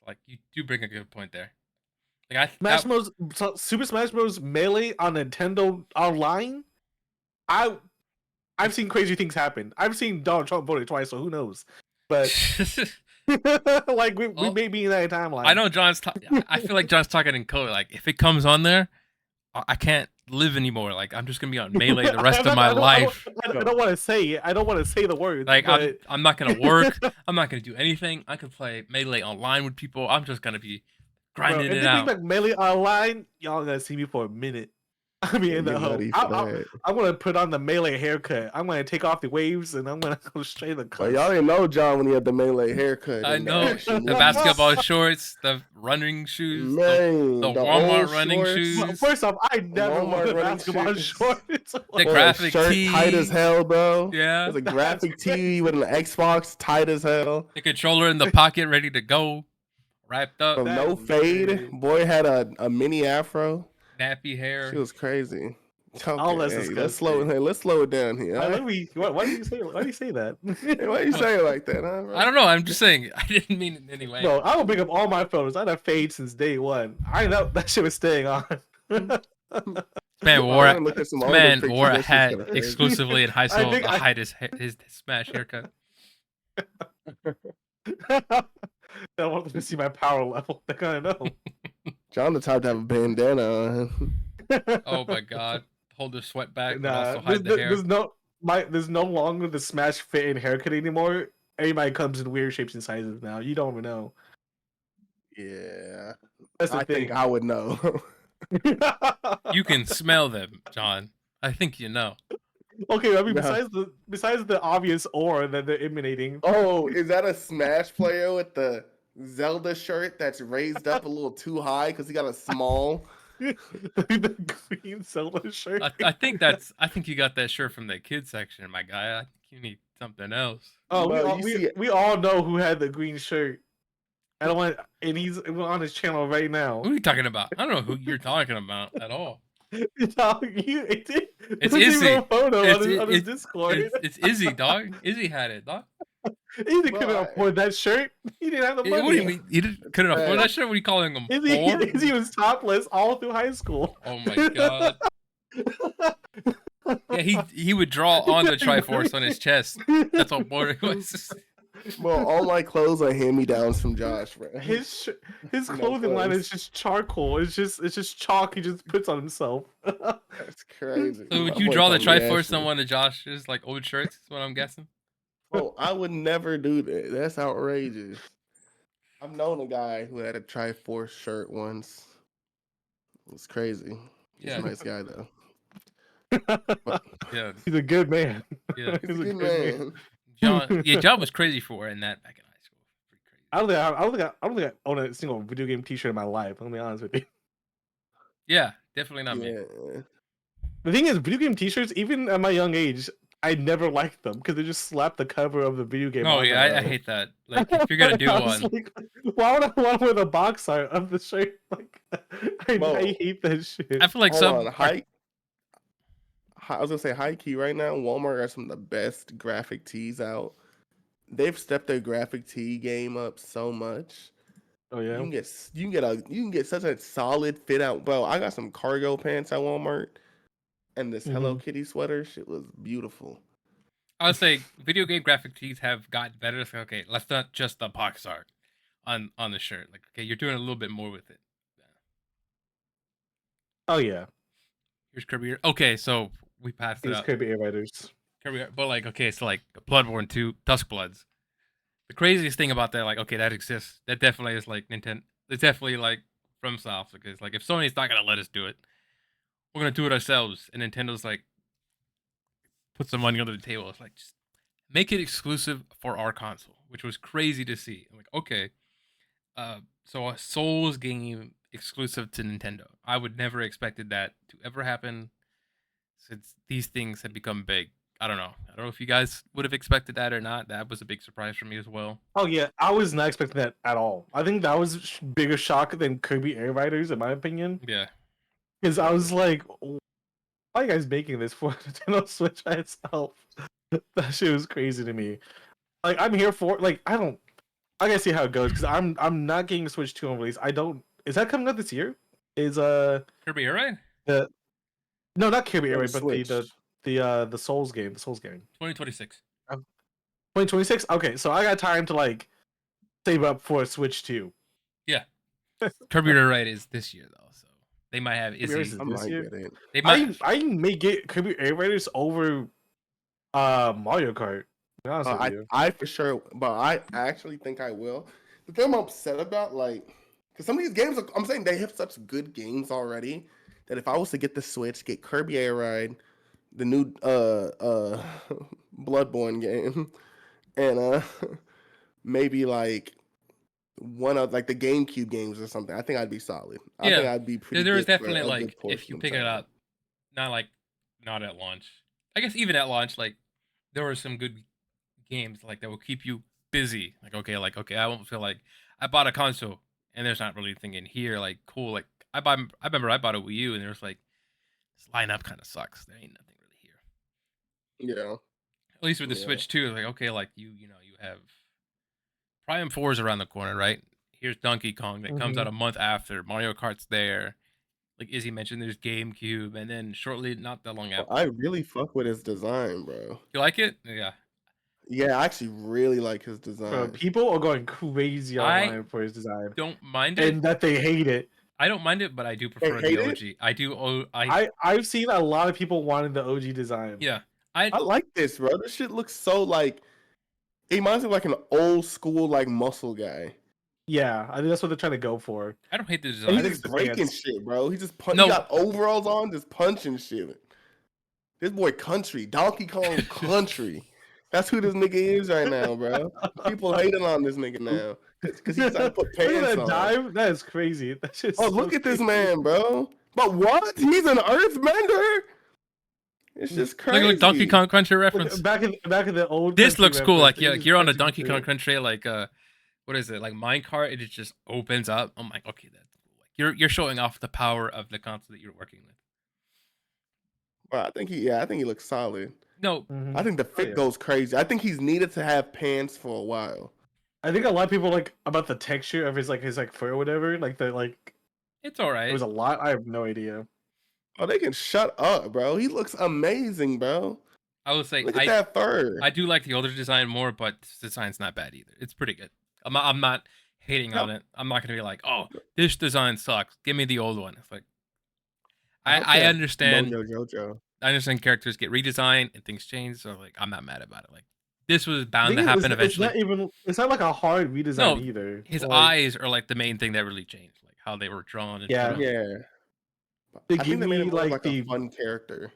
Like you do bring a good point there. Like Super Smash Bros. Melee on Nintendo Online. I've seen crazy things happen. I've seen Donald Trump voted twice, so who knows? But we may be in that timeline. I know I feel like John's talking in code. Like if it comes on there, I can't live anymore. Like I'm just gonna be on Melee the rest of my life. I don't want to say it. I don't want to say the words. Like I'm not gonna work. I'm not gonna do anything. I could play Melee online with people. I'm just gonna be grinding it out. Like Melee online, y'all gonna see me for a minute. I mean, in the I'm gonna put on the Melee haircut. I'm gonna take off the waves and I'm gonna go straight to the cut. Y'all didn't know John when he had the Melee haircut. I know the basketball shorts, the running shoes, the Walmart running shoes. Well, first off, I never wore the basketball shorts. The graphic tee, tight as hell, bro. Yeah, it was a graphic tee with an Xbox, tight as hell. The controller in the pocket, ready to go, wrapped up. No fade. Boy had a mini afro. Nappy hair. She was crazy. Okay, let's slow it down here. Why do you say? Why do you say that? Why do you say it like that? Huh, I don't know. I'm just saying. I didn't mean it in any way. No, I will bring up all my photos. I had fade since day one. I know that shit was staying on. Man wore a hat exclusively in high school to hide his Smash haircut. I want them to see my power level. They're gonna know. John the type to have a bandana on. Oh my god. Hold the sweat back, but nah, also hide the hair. There's no longer the Smash fit and haircut anymore. Everybody comes in weird shapes and sizes now. You don't even know. Yeah. That's the thing. Think I would know. You can smell them, John. I think you know. Okay, I mean, besides the obvious aura that they're emanating. Oh, is that a Smash player with the Zelda shirt that's raised up a little too high because he got a small the green Zelda shirt? I think you got that shirt from the kids section, my guy. I think you need something else. Oh, we all know who had the green shirt. I don't want, and he's on his channel right now. Who are you talking about? I don't know who you're talking about at all. It's Izzy. On his Discord. It's Izzy, dog. Izzy had it, dog. Izzy couldn't afford that shirt. He didn't have the money. What do you mean? He couldn't afford that shirt? What are you calling him? Izzy was topless all through high school. Oh my god. Yeah, he would draw on the Triforce on his chest. That's all boring it was. Well, all my clothes are hand-me-downs from Josh, bro. His clothing line is just charcoal. It's just chalk he just puts on himself. That's crazy. So would you draw the Triforce on one of Josh's like old shirts? Is what I'm guessing. Oh, I would never do that. That's outrageous. I've known a guy who had a Triforce shirt once. It's crazy. He's Yeah. a nice guy though. Yeah, He's a good man. yeah. He's a good man. John was crazy for wearing that back in high school. Pretty crazy. I don't think I own a single video game T-shirt in my life. I'm gonna be honest with you. Yeah, definitely not me. Yeah. The thing is, video game T-shirts, even at my young age, I never liked them because they just slapped the cover of the video game. Oh on yeah, there. I hate that. Like if you're gonna do I was one, like, why would I want to wear the box art of the shirt? Like, Bro, I hate that shit. I feel like Hold some. on, I was gonna say high key right now. Walmart got some of the best graphic tees out. They've stepped their graphic tee game up so much. Oh yeah. You can get such a solid fit out, bro. I got some cargo pants at Walmart, and this Hello Kitty sweater. Shit was beautiful. I would say video game graphic tees have gotten better. So okay, let's not just the box art on the shirt. Like okay, you're doing a little bit more with it. Oh yeah. Here's Kirby. Okay, so we passed it These up. Kirby Air Riders. Kirby, but like okay, so like Bloodborne 2, Duskbloods. The craziest thing about that, like okay, that exists. That definitely is like Nintendo. It's definitely like FromSoft because like if Sony's not gonna let us do it, we're gonna do it ourselves. And Nintendo's like put some money under the table. It's like just make it exclusive for our console, which was crazy to see. I'm like, okay, so a Souls game exclusive to Nintendo. I would never expected that to ever happen since these things have become big. I don't know if you guys would have expected that or not. That was a big surprise for me as well. Oh yeah, I was not expecting that at all. I think that was a bigger shock than Kirby Air Riders, in my opinion. Yeah, Because I was like, why are you guys making this for Nintendo Switch by itself? That shit was crazy to me. Like I'm here for like I gotta see how it goes because I'm not getting Switch 2 on release. I don't. Is that coming out this year? Is Kirby Air Ride the no, not Kirby Air On Ride, but Switch. the Souls game, 2026. 2026. Okay, so I got time to like save up for a Switch 2. Yeah, Kirby Air Ride is this year though, so they might have Kirby Air Izzy. Ride I This might year? get it. They might. I may get Kirby Air Riders over Mario Kart. To be honest with you. I for sure, but I actually think I will. The thing I'm upset about, like, because some of these games, I'm saying they have such good games already that if I was to get the Switch, get Kirby Air Ride, the new Bloodborne game, and maybe like one of like the GameCube games or something, I think I'd be solid. I think Yeah. I'd be pretty. There was good for definitely a good like if portion you of pick it time. up, not at launch. I guess even at launch, like there were some good games like that will keep you busy. Like okay, I won't feel like I bought a console and there's not really anything in here. Like cool, like I remember I bought a Wii U and there's like this lineup kind of sucks. There ain't nothing really here. Yeah. At least with the Yeah. Switch too, like okay, like you have Prime 4 is around the corner, right? Here's Donkey Kong that comes out a month after. Mario Kart's there. Like Izzy mentioned, there's GameCube, and then shortly, not that long after. I really fuck with his design, bro. You like it? Yeah. Yeah, I actually really like his design. Bro, people are going crazy online for his design, Don't mind it. and that they hate it. I don't mind it, but I do prefer hate the it? OG. I do. I've seen a lot of people wanting the OG design. Yeah. I like this, bro. This shit looks so like it reminds me of like an old school like muscle guy. Yeah, I think that's what they're trying to go for. I don't hate the And design. he's think just the breaking pants. shit, bro. He just No. he got overalls on, just punching shit. This boy country, Donkey Kong country. That's who this nigga is right now, bro. People hating on this nigga now because he's trying to put Look at pants that on. dive. That is crazy. That shit's Oh, so look at this crazy. man, bro. But what? He's an earthbender? It's just crazy. Look, Donkey Kong Country Look, reference. back in the old. This country looks cool. reference, Like it yeah, just you're on a punches Donkey you Kong through. Country, like what is it? Like minecart, and it just opens up. I'm like, okay, that's cool. Like you're showing off the power of the console that you're working with. Bro, I think he looks solid. No, Mhm. I think the fit yeah. goes crazy. I think he's needed to have pants for a while. I think a lot of people like about the texture of his fur or whatever. Like it's all right. it was a lot. I have no idea. Oh, they can shut up, bro. He looks amazing, bro. I would say Look at that fur. I do like the older design more, but this design's not bad either. It's pretty good. I'm not hating on it. I'm not gonna be like, oh, this design sucks. Give me the old one. It's like I understand. Mojo Jojo. I understand characters get redesigned and things change, so like I'm not mad about it. Like this was bound to Thing is, happen it's eventually. It's not like a hard redesign No, either. His Like, eyes are like the main thing that really changed, like how they were drawn. And Yeah. drawn. Yeah. They I give think they made me him more of, like like a the fun character.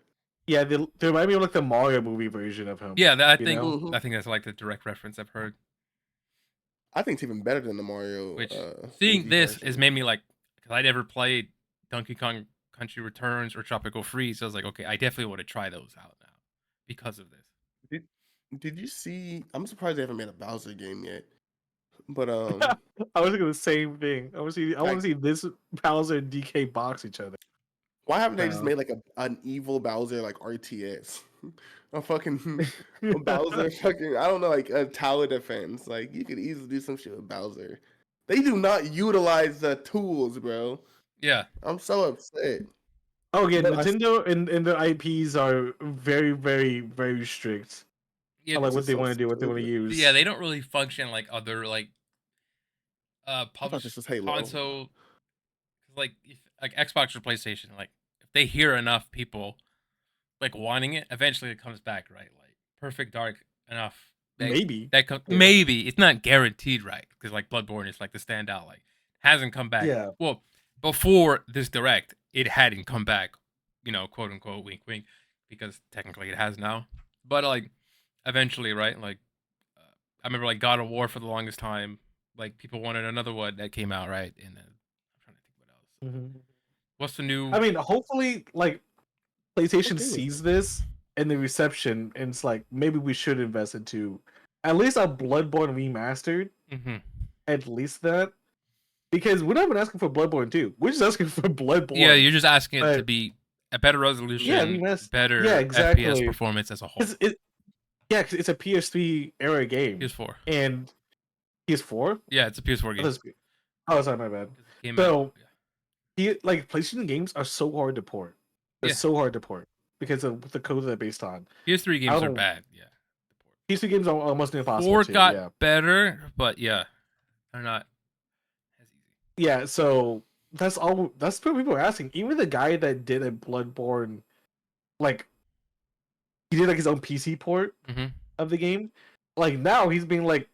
yeah, they remind me of like the Mario movie version of him. Yeah, you know? Mhm. I think that's like the direct reference I've heard. I think it's even better than the Mario Which seeing movie this has version. made me like, because I never played Donkey Kong Country Returns or Tropical Freeze. So I was like, okay, I definitely want to try those out now because of this. Did you see? I'm surprised they haven't made a Bowser game yet. But I was thinking the same thing. I want to like, see this Bowser and DK box each other. why haven't they just Now. made like an evil Bowser like RTS? A fucking a Bowser fucking I don't know, like a tower defense. Like you could easily do some shit with Bowser. They do not utilize the tools, bro. Yeah, I'm so upset. Oh yeah, But Nintendo and their IPs are very, very, very strict. yeah, I like it's what just they so want to do, what they want to stupid. use. yeah. They don't really function like other like I thought this published was Halo. console. Like if, like Xbox or PlayStation, like if they hear enough people like wanting it, eventually it comes back, right? Like Perfect Dark enough. Maybe. Yeah. Maybe it's not guaranteed, right? Because like Bloodborne is like the standout, like hasn't come back. Yeah. Well, before this direct, it hadn't come back, quote unquote, wink, wink, because technically it has now. But like eventually, right? Like I remember like God of War for the longest time. Like people wanted another one that came out, right? And then I'm trying to think what else. Mhm. What's the new? I mean, hopefully, like PlayStation Okay. sees this and the reception, and it's like maybe we should invest into at least a Bloodborne remastered. Mm-hmm. At least that, because we're not even asking for Bloodborne 2. We're just asking for Bloodborne. Yeah, you're just asking it to But- be a better resolution, better yeah, exactly. FPS performance as a whole. 'Cause cause it's a PS3 era game. PS4. And PS4? Yeah, it's a PS4 game. Oh, sorry, my bad. Came So- out, yeah. Like PlayStation games are so hard to port. They're Yeah. so hard to port because of the code they're based on. PS3 games are don't- bad. Yeah. PC games are almost impossible. 4 too, got yeah. better, but yeah, they're not as easy. Yeah, so that's all. That's what people are asking. Even the guy that did a Bloodborne, like he did like his own PC port Mhm. of the game. Like now he's being like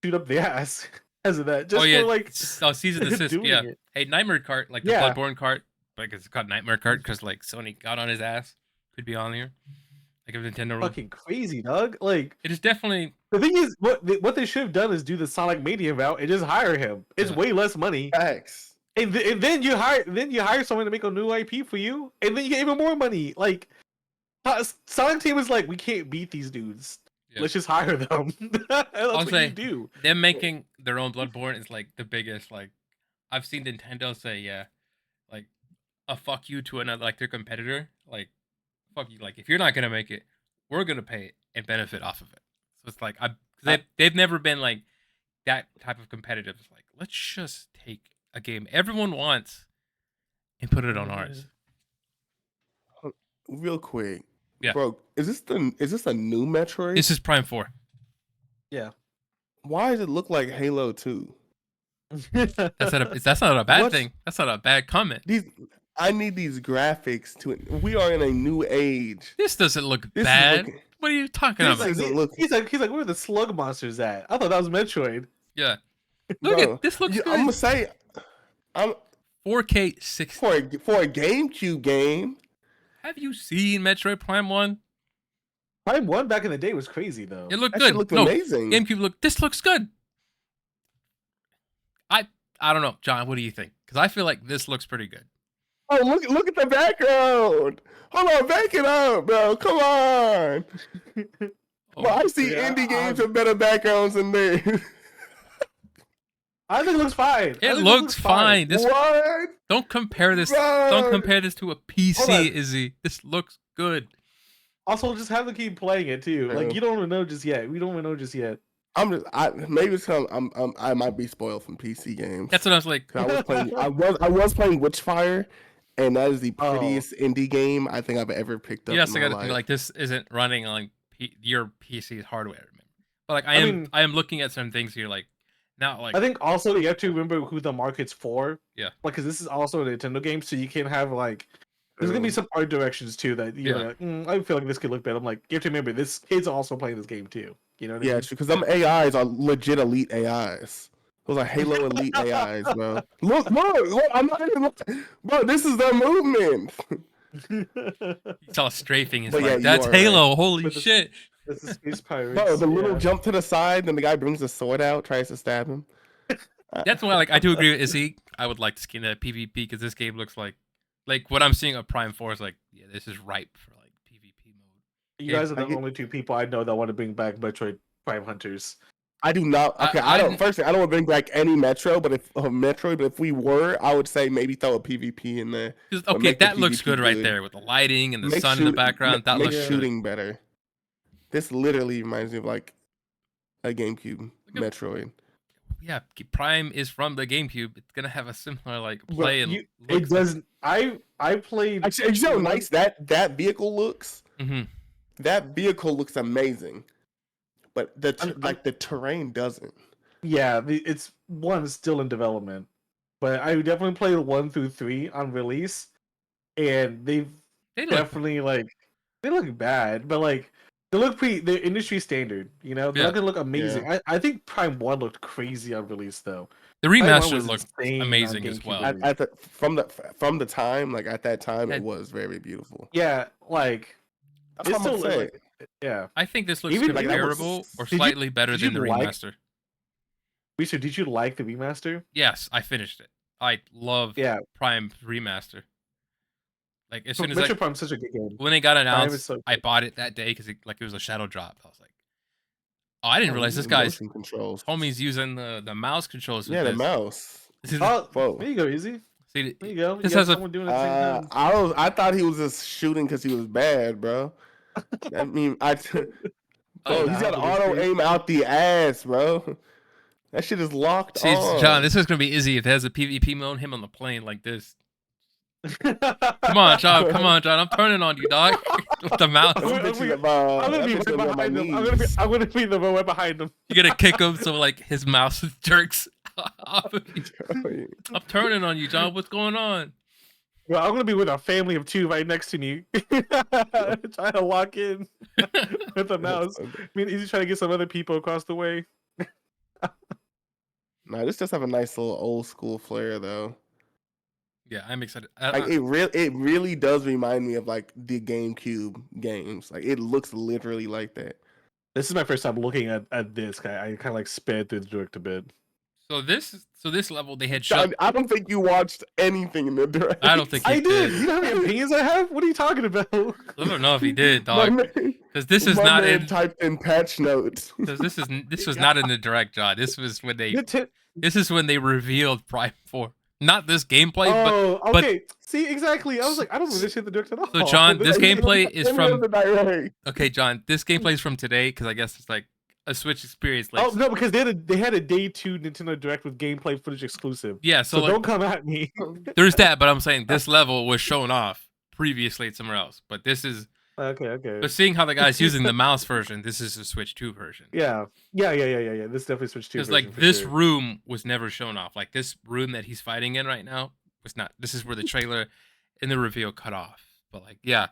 shoot up the ass as of that. Just Oh yeah, for like Season Assist. doing Yeah. it. Hey, Nightmare Cart, like the Yeah. Bloodborne cart, like it's called Nightmare Cart because like Sony got on his ass. Could be on here. Like if Nintendo. fucking crazy, dog. Like It is definitely. the thing is, what they should have done is do the Sonic Mania route and just hire him. It's Yeah. way less money, Facts. and then you hire someone to make a new IP for you, and then you get even more money. Like Sonic Team is like, we can't beat these dudes. Yeah. Let's just hire them. That's what say- you do. Them making their own Bloodborne is like the biggest. Like I've seen Nintendo say, yeah, like a fuck you to another, like their competitor. Like fuck you. Like if you're not gonna make it, we're gonna pay it and benefit off of it. So it's like they've never been like that type of competitive. It's like let's just take a game everyone wants and put it on ours. Real quick. Yeah. Bro, is this a new Metroid? This is Prime 4. Why does it look like Halo 2? That's not a bad What's- thing. That's not a bad comment. I need these graphics we are in a new age. This doesn't look This is bad. looking- What are you talking This about? is- doesn't look- he's like, where are the slug monsters at? I thought that was Metroid. Yeah. Look Bro, at this. Looks I'm good. gonna say, I'm 4K 60. for a GameCube game. Have you seen Metroid Prime 1? Prime 1 back in the day was crazy though. It looked That good. shit looked No, amazing. GameCube this looks good. I don't know, John. What do you think? Because I feel like this looks pretty good. Oh, look at the background. Hold on, back it up, bro. Come on. Oh, Bro, I see yeah, indie games with better backgrounds than this. I think it looks fine. I it think looks fine. This What? don't compare this. Bro. Don't compare this to a Hold PC, on. Izzy. This looks good. Also, just have to keep playing it too. Like True. you don't even know just yet. We don't even know just yet. Maybe it's 'cause I might be spoiled from PC games. That's what I was like. 'Cause I was playing Witchfire, and that is the Oh. prettiest indie game I think I've ever picked up. Yes, in I my got to life. think like this isn't running on your PC's hardware. But like I mean- I am looking at some things here like not like I think also you have to remember who the market's for. Yeah. Like, because this is also a Nintendo game, so you can have like. There's gonna be some art directions too that you're Yeah. like, I feel like this could look better. I'm like, you have to remember this kid's also playing this game too. You know what I Yeah, mean? because them AIs are legit elite AIs. Those are Halo Elite AIs, bro. Look, I'm not even. Bro, this is their movement. You saw strafing. It's But yeah, like you that's are Halo. Holy But the- shit! This is Space Pirates. Bro, the little yeah. jump to the side, then the guy brings the sword out, tries to stab him. That's why, like, I do agree with Izzy. I would like to skin that PvP because this game looks like what I'm seeing of Prime 4 is like, yeah, this is ripe for like PvP mode. You guys are the I get- only two people I know that want to bring back Metroid Prime Hunters. I do not. Okay, I I don't. didn't- Firstly, I don't want to bring back any Metro, but if Metroid, but if we were, I would say maybe throw a PvP in there. 'Cause, But okay, make the that looks PvP good right good. there with the lighting and the Make sun in the shoot- background. That make looks good. shooting better. This literally reminds me of like a GameCube Look at- Metroid. Yeah, Prime is from the GameCube. It's gonna have a similar like But play and it looks. doesn't. I played. Actually, you know how nice that vehicle looks. Hmm. That vehicle looks amazing, but I'm- like the terrain doesn't. Yeah, it's one still in development, but I definitely played 1 through 3 on release, and they've They look, definitely like they look bad, but like they look they're industry standard. You know, they're Yeah. not gonna look amazing. I think Prime 1 looked crazy on release though. the Prime 1 remaster was looked insane on amazing as GameCube well. release. From the time, like at that time, Yeah. it was very beautiful. Yeah, like That's it's what I'm still saying. like, yeah. I think this looks Even- like, that was- comparable or did you- slightly better did you than the like- remaster. Risha, did you like the remaster? Yes, I finished it. I love Yeah, Prime remaster. Like as so soon as Metroid Prime's such a good game. when it got Prime is announced, so I good. bought it that day because it was a shadow drop. I was like, oh, I didn't realize this guy's motion controls. homie's using the mouse controls. With Yeah, the this. mouse. This is- Oh, Whoa. there you go, Easy. see, There you go. This you has got a- someone doing it at the same time. I thought he was just shooting because he was bad, bro. I mean, bro, Oh, he's got nah, auto this aim out the ass, bro. That shit is locked see, on. John, this is gonna be easy if it has a PvP mode. Him on the plane like this. Come on, John. Come on, John. I'm turning on you, dog. With the mouse. That I'm bitch gonna- is about- I'm gonna that be bitch right is on my behind him. knees. I'm gonna be the one right behind him. You're gonna kick him so like his mouse jerks off of you. I'm turning on you, John. What's going on? Well, I'm gonna be with a family of 2 right next to me, trying to lock in with the mouse. I mean, Easy trying to get some other people across the way. Nah, this does have a nice little old school flair though. Yeah, I'm excited. Like it really does remind me of like the GameCube games. Like it looks literally like that. This is my first time looking at this. I kind of like sped through the direct a bit. So this level they had shut. John, I don't think you watched anything in the direct. I don't think I he did. did. You know how many opinions I have? What are you talking about? I don't know if he did, My dog. man- Because this is my not man in. typed in patch notes. Because this was not in the direct, John. This was when they. Nintendo- This is when they revealed Prime 4. Not this gameplay, oh, but okay. See, exactly. I was like, I don't really understand the direct at all. So, John, this Like, gameplay is send me from- the direct. okay, John. This gameplay is from today because I guess it's like a Switch experience. Like, Oh no, because they had a day 2 Nintendo Direct with gameplay footage exclusive. yeah. So So like, don't come at me. there's that, but I'm saying this level was shown off previously at somewhere else. But this is, Okay. but seeing how the guy's using the mouse version, this is the Switch 2 version. Yeah. This definitely switched to Because like this room was never shown off. Like this room that he's fighting in right now was not. This is where the trailer and the reveal cut off. But like, yeah,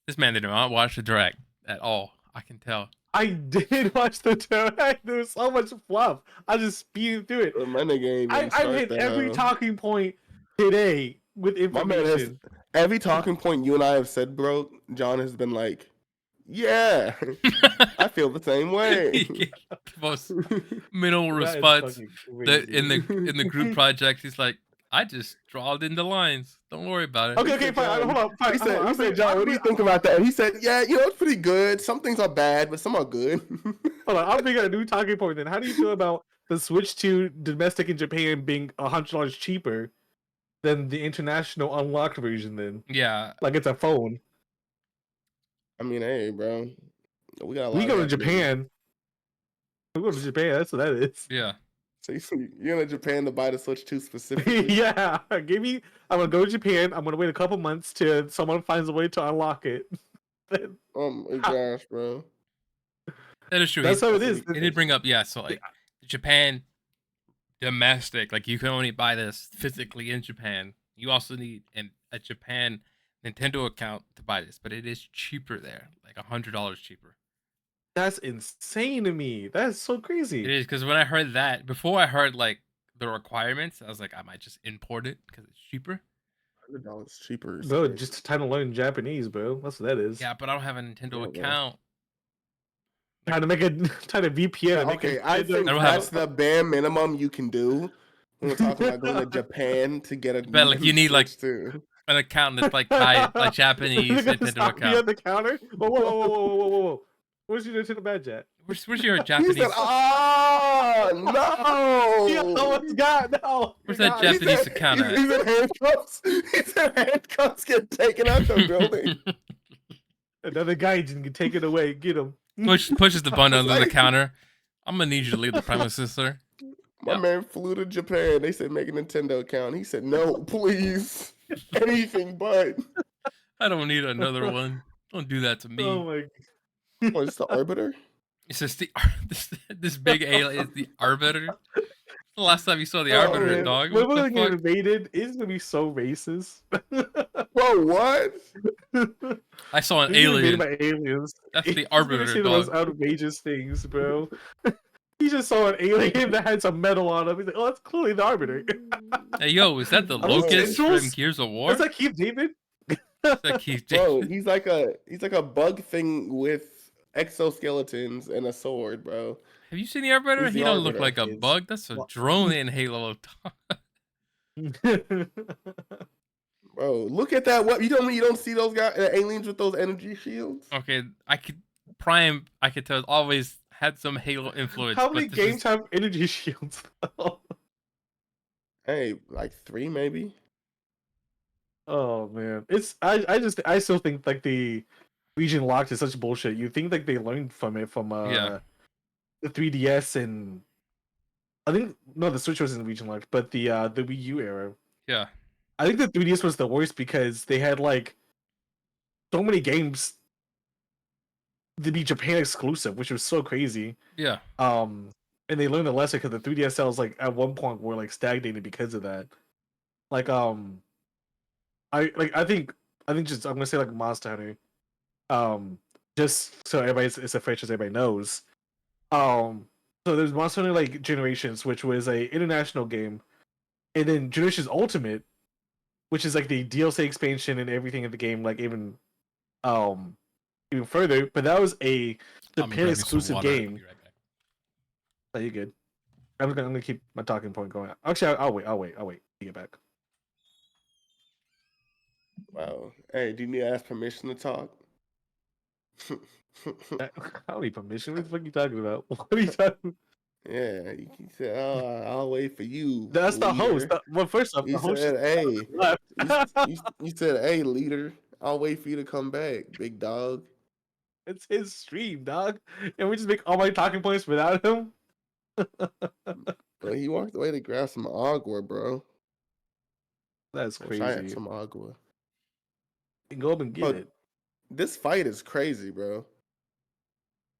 this man did not watch the direct at all. I can tell. I did watch the direct. There was so much fluff. I just speeded through it. My nigga ain't I even start hit that, every talking point today with My man has information. every talking point you and I have said, bro. John has been like, "Yeah, I feel the same way." Most minimal That is response. fucking That crazy. in the group project, he's like, I just drawed in the lines. Don't worry about it. Okay, fine. Hold on. Fine, He said, hold on. John, what do you think about that? He said, yeah, it's pretty good. Some things are bad, but some are good. Hold on. I'm thinking a new talking point then. How do you feel about the Switch 2 domestic in Japan being $100 cheaper than the international unlocked version then? Yeah, Like it's a phone. I mean, hey, bro. We got a lot We of go to that Japan. We go to Japan. That's what that is. yeah. So you're in Japan to buy the Switch 2 specifically? Yeah. I'm gonna go to Japan. I'm gonna wait a couple months till someone finds a way to unlock it. Oh my gosh, bro. That is true. That's He- how it is. He did bring up, yeah. So like Japan domestic, like you can only buy this physically in Japan. You also need a Japan Nintendo account to buy this, but it is cheaper there, like $100 cheaper. That's insane to me. That's so It crazy. is because when I heard that before, I heard like the requirements. I was like, I might just import it because it's cheaper. $100 cheaper. Bro, just time to learn Japanese, bro. That's what that is. Yeah, but I don't have a Nintendo Yeah, bro. account. Trying to make a trying to VPN. and make Okay, a I think I don't have- that's the bare minimum you can do when we're talking about going to Japan to get a. But, like, you need, like, Switch too. An account that's like tied, like Japanese You're gonna Nintendo stop me account. at the counter. Whoa. Where's your Nintendo badge at? Where's your He Japanese? said, "Oh no! Yo, what's got no? Where's that He Japanese said- account at? He said handcuffs. He said handcuffs get taken out the building. Another guy didn't get taken away. Get him. Pushes the button under the Like- counter. I'm gonna need you to leave the premises, sir. My Yeah. man flew to Japan. They said make a Nintendo account. He said no, please, anything but. I don't need another one. Don't do that to me. Oh my. Oh, it's the Arbiter. It's just this big alien is the Arbiter. The last time you saw the Oh, Arbiter, man. dog. When What we the get fuck? invaded, it's gonna be so racist. Whoa, what? I saw an We're gonna be alien. invaded by aliens. That's the He's gonna Arbiter, say the most dog. outrageous things, bro. He just saw an alien that had some metal on him. He's like, "Oh, that's clearly the Arbiter." Hey, yo, is that the Are those Locust from tendrils? Gears of War? That's like Keith David. That Keith Bro, David. he's like a bug thing with exoskeletons and a sword, bro. Have you seen the Arbiter? He's He the don't look Arbiter, like a kids. bug. That's a What? drone in Halo. Bro, look at that. What you told me you don't see those guys, aliens with those energy shields? Okay, I could tell it's always had some Halo influence. How but many this games is- have energy shields? Hey, like 3 maybe. Oh man, I still think like the region locked is such bullshit. You think like they learned from it from Yeah. the 3DS and I think no the Switch wasn't region locked, but the Wii U era. Yeah. I think the 3DS was the worst because they had like so many games to be Japan exclusive, which was so crazy. Yeah. And they learned a lesson because the 3DS sales like at one point were like stagnated because of that. Like I think just I'm gonna say like Monster Hunter. Just so it's a franchise everybody knows. So there's Monster Hunter like Generations, which was a international game, and then Generations Ultimate, which is like the DLC expansion and everything in the game, like even further. But that was a I'm gonna Japan grab me some exclusive water. I'll game. be right back. Oh, you good? I'm gonna keep my talking point going. Actually, I'll wait. To get back. Wow. Hey, do you need to ask permission to talk? I don't need permission. What the fuck are you talking about? What are you talking? Yeah, you said, "Oh, I'll wait for you." That's the host. leader." Well, first off, You the host said, "Hey," left. you said, "Hey, leader, I'll wait for you to come back, big dog." It's his stream, dog, and we just make all my talking points without him. But he walked away to grab some agua, bro. That's Wish I had crazy. some agua. Go up and get But it. this fight is crazy, bro.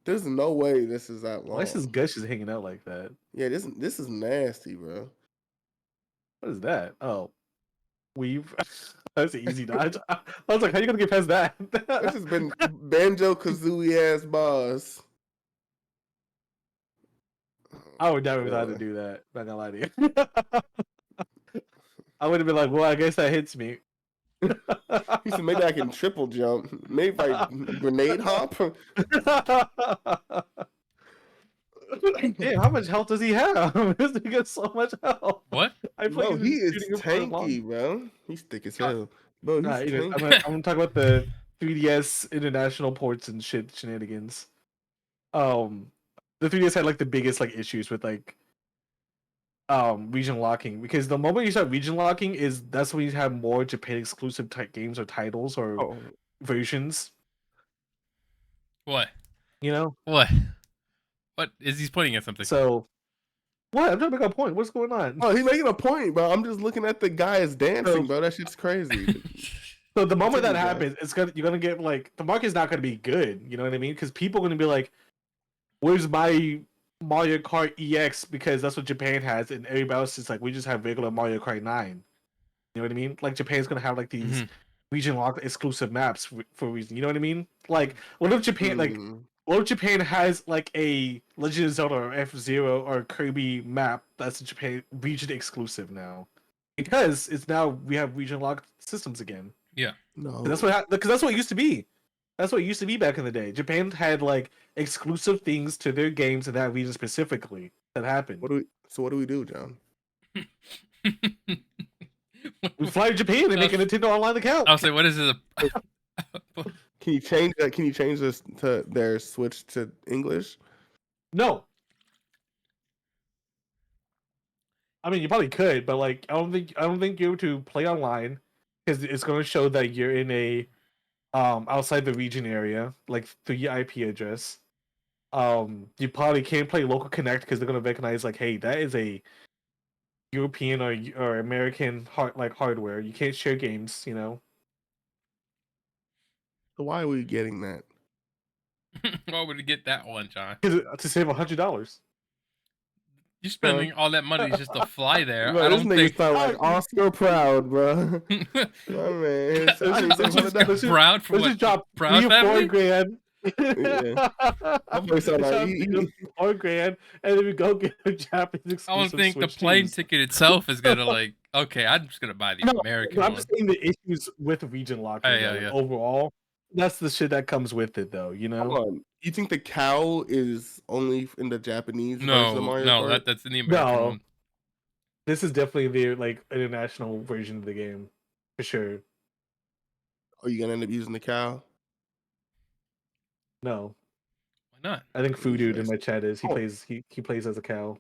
There's no way this is that long. Why is his gush just hanging out like that? Yeah, this is nasty, bro. What is that? Oh, weave. That's an easy dodge. I was like, how you gonna get past that? This has been Banjo Kazooie ass boss. I would never thought to God. do that. Not gonna lie to you. I would have been like, well, I guess that hits me. He said maybe I can triple jump. Maybe if I grenade hop. Damn, how much health does he have? This nigga got so much health. What? I feel Bro, like he he's is shooting him for a long- tanky, bro. He's thick as God. hell. Bro, he's Nah, anyways, tanky. I'm gonna talk about the 3DS international ports and shit shenanigans. The 3DS had like the biggest like issues with like region locking because the moment you start region locking is that's when you have more Japan exclusive type games or titles or Oh, versions. What? You know, What? What is he's pointing at something? so what? I'm trying to make a point. What's going on? oh, he's making a point, bro. I'm just looking at the guys dancing, bro. That shit's crazy. So the moment that Continue, happens, you're gonna get like the market's not gonna be good. You know what I mean? Because people are gonna be like, "Where's my Mario Kart EX?" Because that's what Japan has, and everybody else is like, "We just have regular Mario Kart 9." You know what I mean? Like Japan's gonna have like these Mhm. region locked exclusive maps for a reason. You know what I mean? Like, what if Japan like Mhm. What if Japan has like a Legend of Zelda or F-Zero or Kirby map that's Japan region exclusive now? Because it's now we have region locked systems again. No, That's because that's what it used to be. That's what it used to be back in the day. Japan had like exclusive things to their games in that region specifically that happened. what do we do, John? We fly to Japan and make a Nintendo Online account. I'll say, what is it? Can you change that? Can you change this to their switch to English? No. I mean, you probably could, but like, I don't think you're able to play online because it's going to show that you're in a outside the region area, like through your IP address. You probably can't play local connect because they're going to recognize like, hey, that is a European or American hardware. You can't share games, you know. So why are we getting that? Why would you get that one, John? To save $100. You're spending all that money just to fly there. Bro, I this don't nigga think. sound like Oscar proud, bro. My man, Proud for Let's what? just drop Proud 3 or 4 family? grand. Yeah. That boy sound like he- 4 grand, and then we go get a Japanese exclusive. I don't think the Switch plane teams. ticket itself is gonna like. Okay, I'm just gonna buy the No, American but I'm one. just saying the issues with region locking. Yeah, though, yeah. Overall, that's the shit that comes with it, though. You Hold know. on. You think the cow is only in the Japanese version of No, Mario no, Kart? that's in the American No. one. This is definitely the like international version of the game, for sure. Are you gonna end up using the cow? No, Why not? I think Food Dude in Interesting. my chat is he Oh. plays as a cow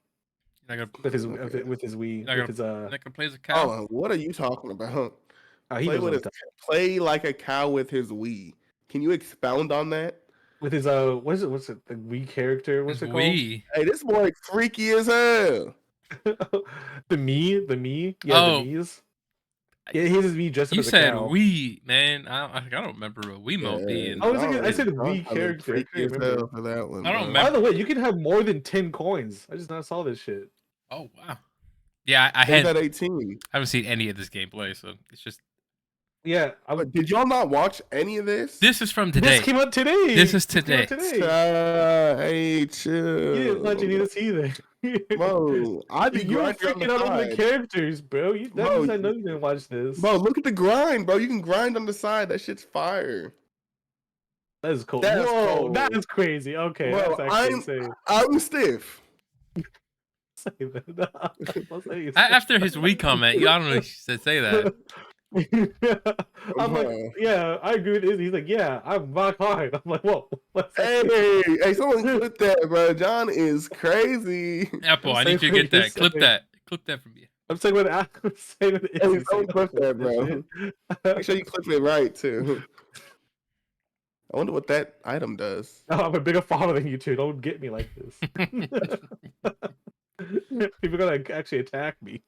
You're not with his Okay. with his Wii Not with his gonna play as a cow. Oh, what are you talking about? he Play knows with what his, I'm play like a cow with his Wii. Can you expound on that? with his what's it the Wii character? What's It's it called? Wii. Hey, this boy freaky as hell. the me, yeah, Oh. the Mii's. Yeah, he has his Wii dressed up You as a said cow. Wii, man. I don't remember a Wiimote being. I said John Wii sounded character, I freaky couldn't as remember. hell for that one. I don't bro. By the way, you can have more than 10 coins. I just not saw this shit. Oh wow. Yeah, I He's at had 18. haven't seen any of this gameplay, so it's just. Yeah, But did y'all not watch any of this? This is from today. This came out today. This is This came out today. Hey, You chill. didn't watch any of this either. Bro, I be You were grinding on freaking out over the side. characters, bro. That Bro, means I know you didn't watch this. Bro, look at the grind, bro. You can grind on the side. That shit's fire. That is cool. That's Whoa, cold. that is crazy. Okay, Bro, that's actually insane. I'm stiff. Say that. I'll say you After his Wii comment, I don't know if you should say that. I'm like, Bro. yeah, I agree with Izzy. He's like, yeah, I'm rock hard. I'm like, whoa. What's that? Hey, someone clip that, bro. John is crazy. Apple, I Say need you to what get that. you're Clip saying. that. Clip that from you. I'm saying what I'm saying. What Hey, Izzy's don't saying. clip that, bro. Make sure you clip it right too. I wonder what that item does. No, I'm a bigger father than you two. Don't get me like this. People are gonna actually attack me.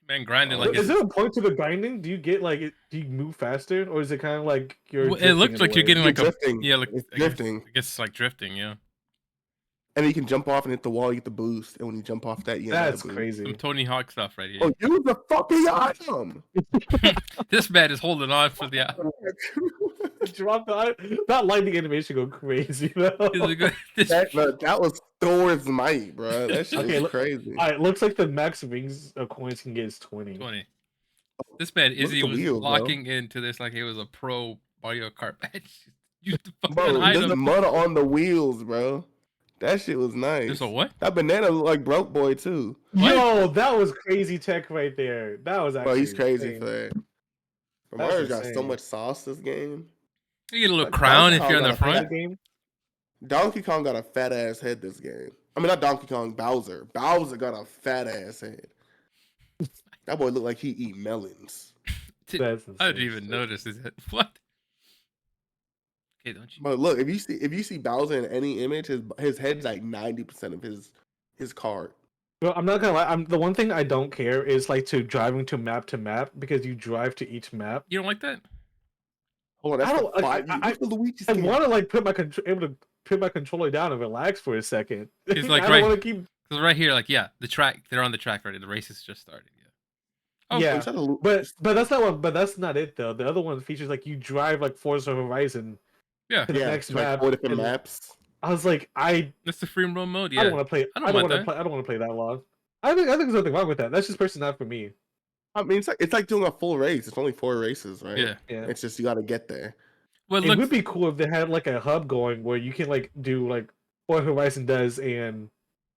Man, grinding like Is it's, there a point to the grinding? Do you get like do you move faster, or is it kind of like you're? Well, it looks like you're getting You're like a drifting. yeah, like It's I guess- drifting. I guess it's like drifting, yeah. And then you can jump off and hit the wall, you get the boost. And when you jump off that, you get That's another boost. crazy. Some Tony Hawk stuff right here. Oh, use the fucking item. This man is holding on for the. Drop that lightning animation go crazy though. This, that was Thor's might, bro. That shit Okay, is look- crazy. Alright, looks like the max rings coins can get is 20. 20. This man Look at Izzy the was wheels, bro. locking into this like he was a pro Mario Kart match. Use the fucking Bro, there's item. mud on the wheels, bro. That shit was nice. There's a what? That banana looked like Broke Boy too. What? Yo, that was crazy tech right there. That was actually Bro, he's crazy insane. for that. That's Mario's got so insane. much sauce this game. You get a little Like, crown Donkey if you're in Kong the got a front. That game? Donkey Kong got a fat ass head this game. I mean, not Donkey Kong, Bowser. Bowser got a fat ass head. That boy looked like he eat melons. That's I didn't insane even shit. notice his head. What? Okay, don't you? But look, if you see Bowser in any image, his head's like 90% of his card. Bro, I'm not gonna lie. The one thing I don't care is like driving to map because you drive to each map. You don't like that? Hold on, that's I the don't- like, fight. I- Look at Luigi's I skin. want to like able to put my controller down and relax for a second. It's like I right- don't want to keep. Because right here, like, yeah, the track, they're on the track already. The race is just started. Yeah. Oh, Yeah. Is that a- But that's not what. But that's not it though. The other one features like you drive like Forza Horizon Yeah. to the yeah, next it's like map. 4 different and- maps. I was like, That's the free roam mode. I don't Yeah, want to play. I I don't don't want want to that. play. I don't want to play that long. I think there's nothing wrong with that. That's just personally not for me. I mean, it's like doing a full race. It's only 4 races, right? Yeah. Yeah. It's just you got to get there. Well, It look, would be cool if they had like a hub going where you can like do like what Horizon does, and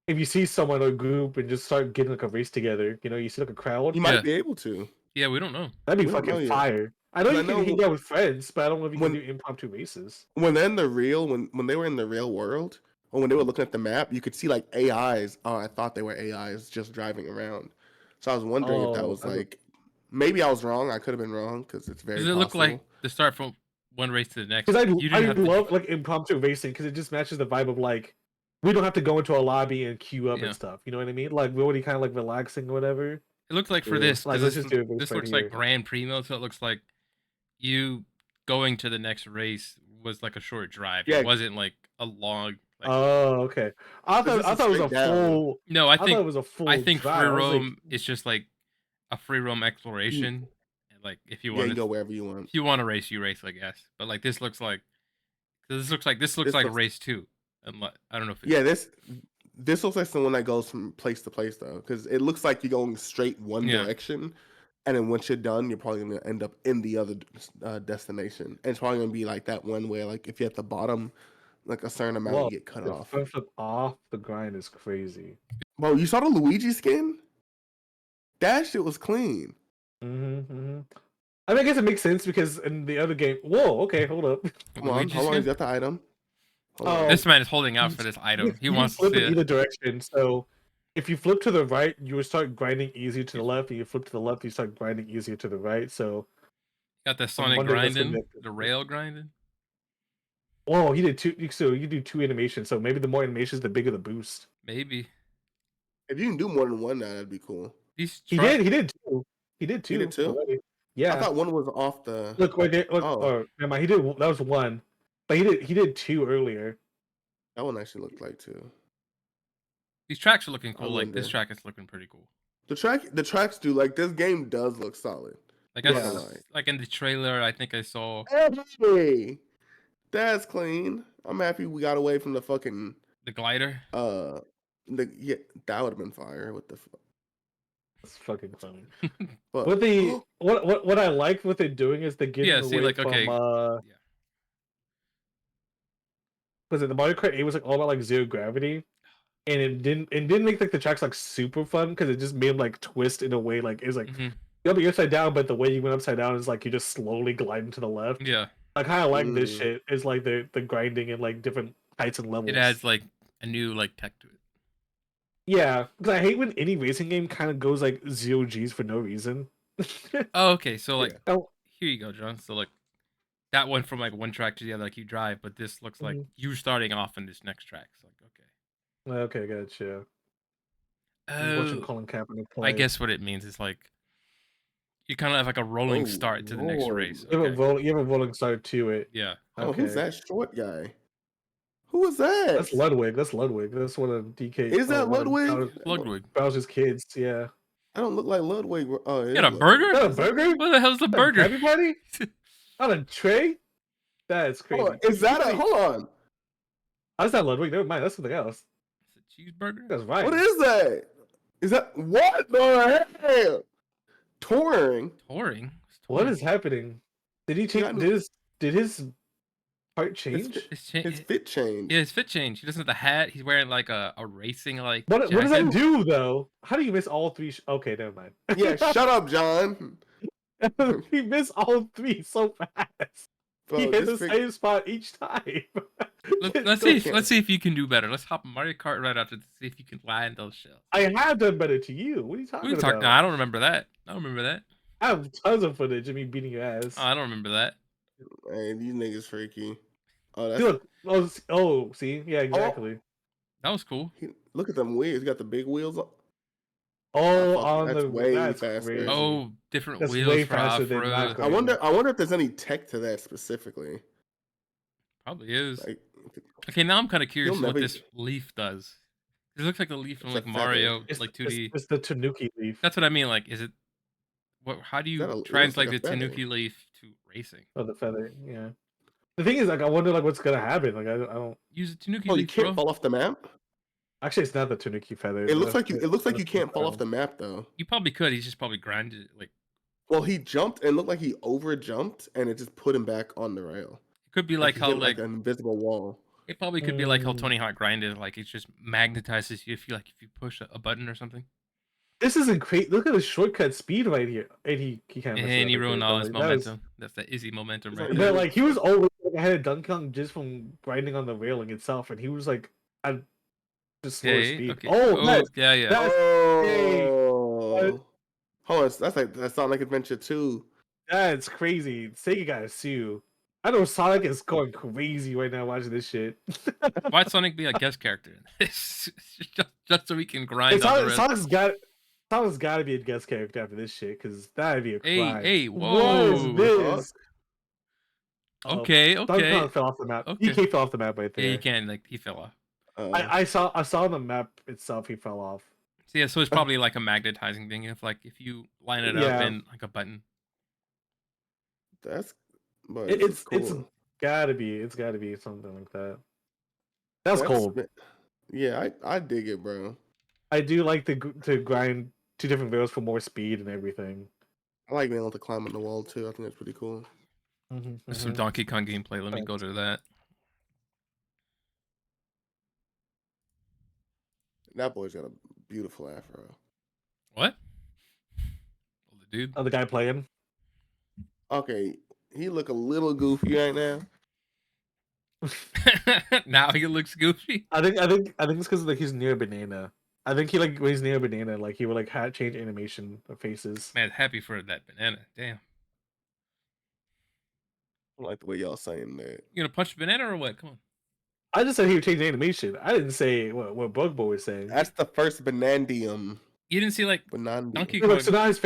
if you see someone or a group and just start getting like a race together, you see like a crowd, You Yeah. might be able to. yeah, we don't know. that'd be We don't know fucking yet. fire. I know 'Cause you I can know hang out with friends, but I don't know if you can when- do impromptu races. When they're in the real, when they were in the real world, or when they were looking at the map, you could see like AIs. Oh, I thought they were AIs just driving around. So I was wondering if that Oh, was I don't- like, maybe I was wrong. I could have been wrong because it's very Does it possible. look like the start from one race to the next? Because You I didn't have to. love like impromptu racing because it just matches the vibe of like we don't have to go into a lobby and queue up Yeah. and stuff. You know what I mean? Like we're already kind of like relaxing or whatever. It looks like for Yeah. this, Like because let's just do a race this right looks here. like Grand Prix mode, so it looks like you going to the next race was like a short drive. Yeah. It wasn't like a long. Like, Oh, okay. I This thought is it was a straight down. full. no, I thought it was a full. I think drive. free I was like, roam is just like a free roam exploration. And like if you Yeah, want you to, go wherever you want. if you want to race, you race, I guess. But like this looks like this looks like This like looks- race 2. And I don't know if it's, Yeah, this looks like the one that goes from place to place though, because it looks like you're going straight one Yeah. direction, and then once you're done, you're probably gonna end up in the other destination. And it's probably gonna be like that one where like if you're at the bottom, like a certain amount, whoa, you get cut the off. front flip off the grind is crazy. Bro, you saw the Luigi skin? That shit was clean. Mm-hmm. I mean, I guess it makes sense because in the other game. Whoa. Okay, hold up. Come on, Luigi hold on, skin? he's got the item. Hold Oh. on. This man is holding out for this item. He You wants to flip see in it. either direction. So if you flip to the right, you would start grinding easier to the left. And you flip to the left, you start grinding easier to the right. So Got the Sonic wondering that's grinding, what the rail grinding. whoa, he did two. So you do 2 animations. So maybe the more animations, the bigger the boost. Maybe If you can do more than one now, that'd be cool. these. He did. He did two. He did two. did two? already. Yeah. I thought one was off the. Look right there. Look. Oh. Oh, never mind. He did. That was one. But he did 2 earlier. That one actually looked like two. These tracks are looking cool. I Like this wonder. track is looking pretty cool. The tracks do like this game does look solid. Like Yeah. like in the trailer, I think I saw Hey, that's clean. I'm happy we got away from the fucking the glider. that would have been fire. What the fuck? It's fucking funny. But What the what I like what they're doing is they're getting Yeah, away see, like, from okay, yeah. was it the Mario Kart 8 was like all about like zero gravity, and it didn't make like the tracks like super fun because it just made like twist in a way like it's like Mhm. you'll be upside down, but the way you went upside down is like you just slowly gliding to the left. Yeah, I kind of like this Mm. shit. Is like the grinding and like different heights and levels. it adds like a new like tech to it. Yeah, because I hate when any racing game kind of goes like 0Gs for no reason. Oh, okay. So like, Oh, here you go, John. So like, that went from like one track to the other, like you drive, but this looks like you starting off in this next track. It's like, okay. okay, gotcha. Oh, Watching Colin Kaepernick I play. guess what it means is like you kind of have like a rolling Oh, start to the next Lord. race. You have, Okay. you have a rolling start to it. Yeah. oh, Okay. who's that short guy? Who is that? That's Ludwig. That's Ludwig. That's one of DK. Is that one of Ludwig? Ludwig. Bowser's kids. Yeah. I don't look like Ludwig. Oh, it You got is a Ludwig. burger? Is that a burger? What the hell's the Is that burger? Everybody on a tray. That's crazy. Hold on, is that a hold on? Oh, that's not Ludwig. Never mind. That's something else. It's a cheeseburger? That's right. What is that? Is that what the hell? Touring? Touring? What is happening? Did he change? got- Did his part change? His fit changed. Yeah, his fit change. He doesn't have the hat. He's wearing like a racing like. What does jacket. that do though? How do you miss all 3? Okay, never mind. Yeah, shut up, John. He missed all 3 so fast. Bro, He hit the this pic- same spot each time. Let's see if you can do better. Let's hop Mario Kart right after to see if you can land those shells. I have done better to you. What are you What talking are you about? talking? No, I don't remember that. I don't remember that. I have tons of footage of me beating your ass. Oh, I don't remember that. Hey, these niggas freaky. Oh, that's Look, see, yeah, exactly. That was cool. look at them wheels. He got the big wheels. Oh, fuck, on that's the way that's faster. crazy. Oh, different That's wheels way for faster than off-road. Minecraft. I wonder if there's any tech to that specifically. Probably is. Like, Okay, now I'm kind of curious You'll what never- this leaf does. It looks like the leaf from It's like a feather. Mario, It's, like 2D. It's the Tanuki leaf. That's what I mean. Like, is it? What? How do that you a- it looks translate like a the feather. Tanuki leaf to racing? Oh, the feather. Yeah. The thing is, like, I wonder like what's gonna happen. Like, I don't. Use the Tanuki Oh, you leaks, can't bro. fall off the map. Actually, it's not the Tanuki feather. It looks like you. It looks like you can't fall off the map though. You probably could. He's just probably grinded it. Like Well, he jumped and looked like he over jumped, and it just put him back on the rail. it could be Like like he how hit like an invisible wall. it probably could be like how Mm. Tony Hawk grinded. Like it just magnetizes you if you push a button or something. This isn't great. Look at the shortcut speed right here. And he can't. And he ruined all his Like, that was- momentum. That's the Izzy momentum It's right like- there. But like he was always like, ahead of Donkey Kong just from grinding on the railing itself, and he was like at just slower Okay, speed. okay. Oh, nice. yeah, yeah. That's- Oh, hold on. That's like that Sonic Adventure 2. That's crazy. Sega gotta sue. I know Sonic is going crazy right now watching this shit. Why'd Sonic be a guest character in this? just so we can grind And on the rest. Sonic's got to be a guest character after this shit, because that'd be a crime. Hey, What whoa. is this? Oh, Okay, Donkey okay. Kong fell off the map. Okay. DK fell off the map right there. Yeah, you can. Like, he fell off. I saw on the map itself he fell off. So, yeah, so it's probably like a magnetizing thing. If you line it up Yeah. in like a button. That's, but It's cool. gotta be something like that. That's That's- cool. Yeah, I dig it, bro. I do like to grind 2 different rails for more speed and everything. I like being able to climb on the wall too. I think that's pretty cool. There's some Donkey Kong gameplay. Let me go to that. That boy's got a beautiful afro. What? Oh, the dude. Oh, the guy playing. Okay, he look a little goofy right now. Now he looks goofy. I think it's because like he's near a banana. I think he like when he's near a banana, like he would like change animation of faces. Man, happy for that banana. Damn. I like the way y'all saying that. You gonna punch the banana or what? Come on. I just said he would change animation. I didn't say what Bug Boy was saying. That's the first Banandium. You didn't see like Banandium. Donkey Yeah, Kong. look, so now his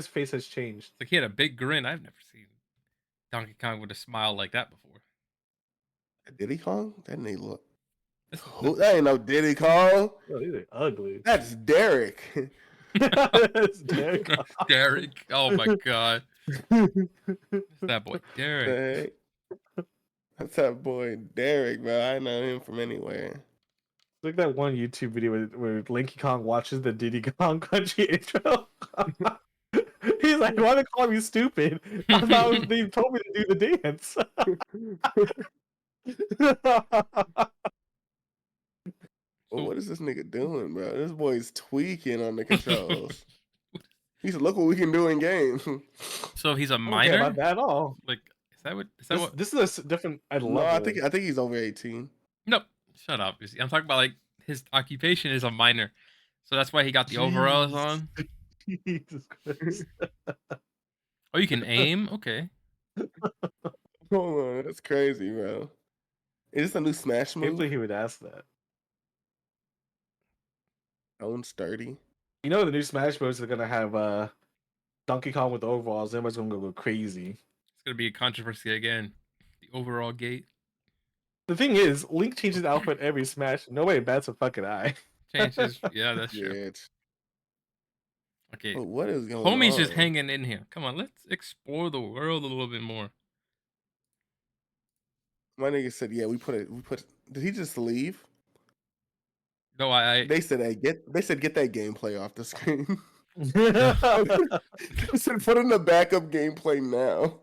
face has changed. Like he had a big grin. I've never seen Donkey Kong with a smile like that before. Diddy Kong? That ain't look. That's- Who, that ain't no Diddy Kong. Oh, these are ugly. That's Derek. That's Derek. Derek. Oh my god. That's that boy Derek. Hey. That's that boy Derek, bro. I know him from anywhere. Like that one YouTube video where Linky Kong watches the Diddy Kong Country intro. He's like, "Why they call me stupid? I thought they told me to do the dance." Well, what is this nigga doing, bro? This boy's tweaking on the controls. He said, "Look what we can do in game." So he's a I don't care minor. about that at all. Like is that what? This is a different. I love. No, I think he's over 18. Nope. Shut up. I'm talking about like his occupation is a minor, so that's why he got the overalls on. Jesus Christ. Oh, you can aim. Okay. Hold on, that's crazy, bro. Is this a new Smash I can't move? believe he would ask that. Own sturdy. You know the new Smash Bros. Are gonna have Donkey Kong with overalls. Everybody's gonna go crazy. It's gonna be a controversy again. The overall gate The thing is, Link changes outfit every Smash. Nobody bats a fucking eye. changes. Yeah, that's Yeah. true. It's, Okay. but what is going on? Homie's just hanging in here. Come on, let's explore the world a little bit more. My nigga said, "Yeah, we put." Did he just leave? No, I They said, "Hey, get that gameplay off the screen." They said, "Put in the backup gameplay now."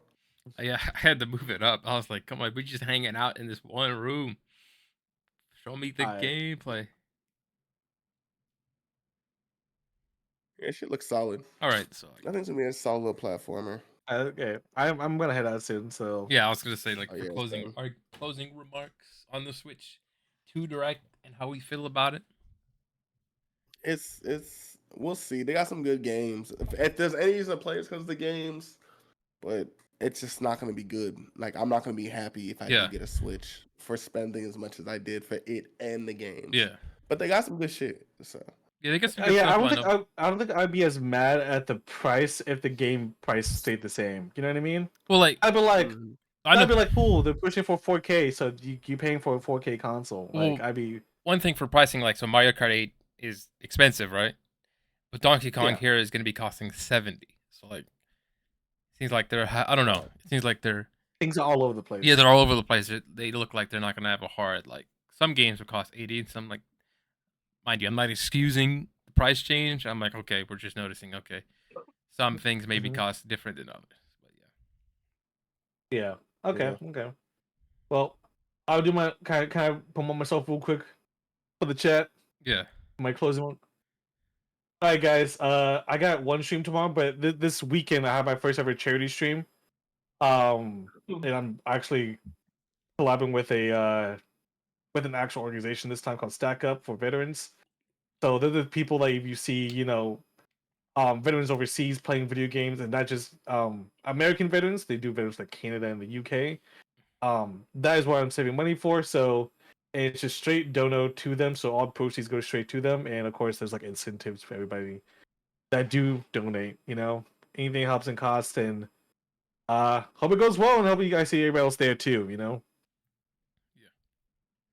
yeah, I had to move it up. I was like, come on, we're just hanging out in this one room. Show me the Alright. gameplay. Yeah, shit looks solid. All right, so I think it's gonna be a solid little platformer. Okay, I'm gonna head out soon. So yeah, I was gonna say like Oh, for yeah, closing same. our closing remarks on the Switch 2 Direct and how we feel about it. It's we'll see. They got some good games. If there's any reason to play, it's because of the games, but it's just not gonna be good. Like I'm not gonna be happy if I Yeah. do get a Switch for spending as much as I did for it and the games. Yeah, but they got some good shit. So yeah, they got some good yeah, stuff lined up. I don't think I'd be as mad at the price if the game price stayed the same. You know what I mean? Well, like I'd be like, Mhm. I I'd be know like, cool, they're pushing for 4K, so you paying for a 4K console. Like, Well, I'd be one thing for pricing, like so Mario Kart 8 is expensive, right? But Donkey Kong Yeah. here is gonna be costing 70. So like, seems like they're I don't know. It seems like they're Things are all over the place. Yeah, they're all over the place. They look like they're not gonna have a hard like. Some games will cost 80, and some like, mind you, I'm not excusing the price change. I'm like, okay, we're just noticing. Okay, some things maybe cost different than others. But Yeah. Okay. Okay. Well, I'll do my kind of promote myself real quick for the chat. yeah. My closing one. All right, guys. I got one stream tomorrow, but this weekend I have my first ever charity stream. And I'm actually collabing with with an actual organization this time called Stack Up for veterans. So they're the people that you see, veterans overseas playing video games, and not just American veterans. They do veterans like Canada and the UK. That is what I'm saving money for. So it's just straight dono to them. So all proceeds go straight to them, and of course there's like incentives for everybody that do donate. Anything helps in cost, and hope it goes well, and hope you guys see everybody else there too. Yeah.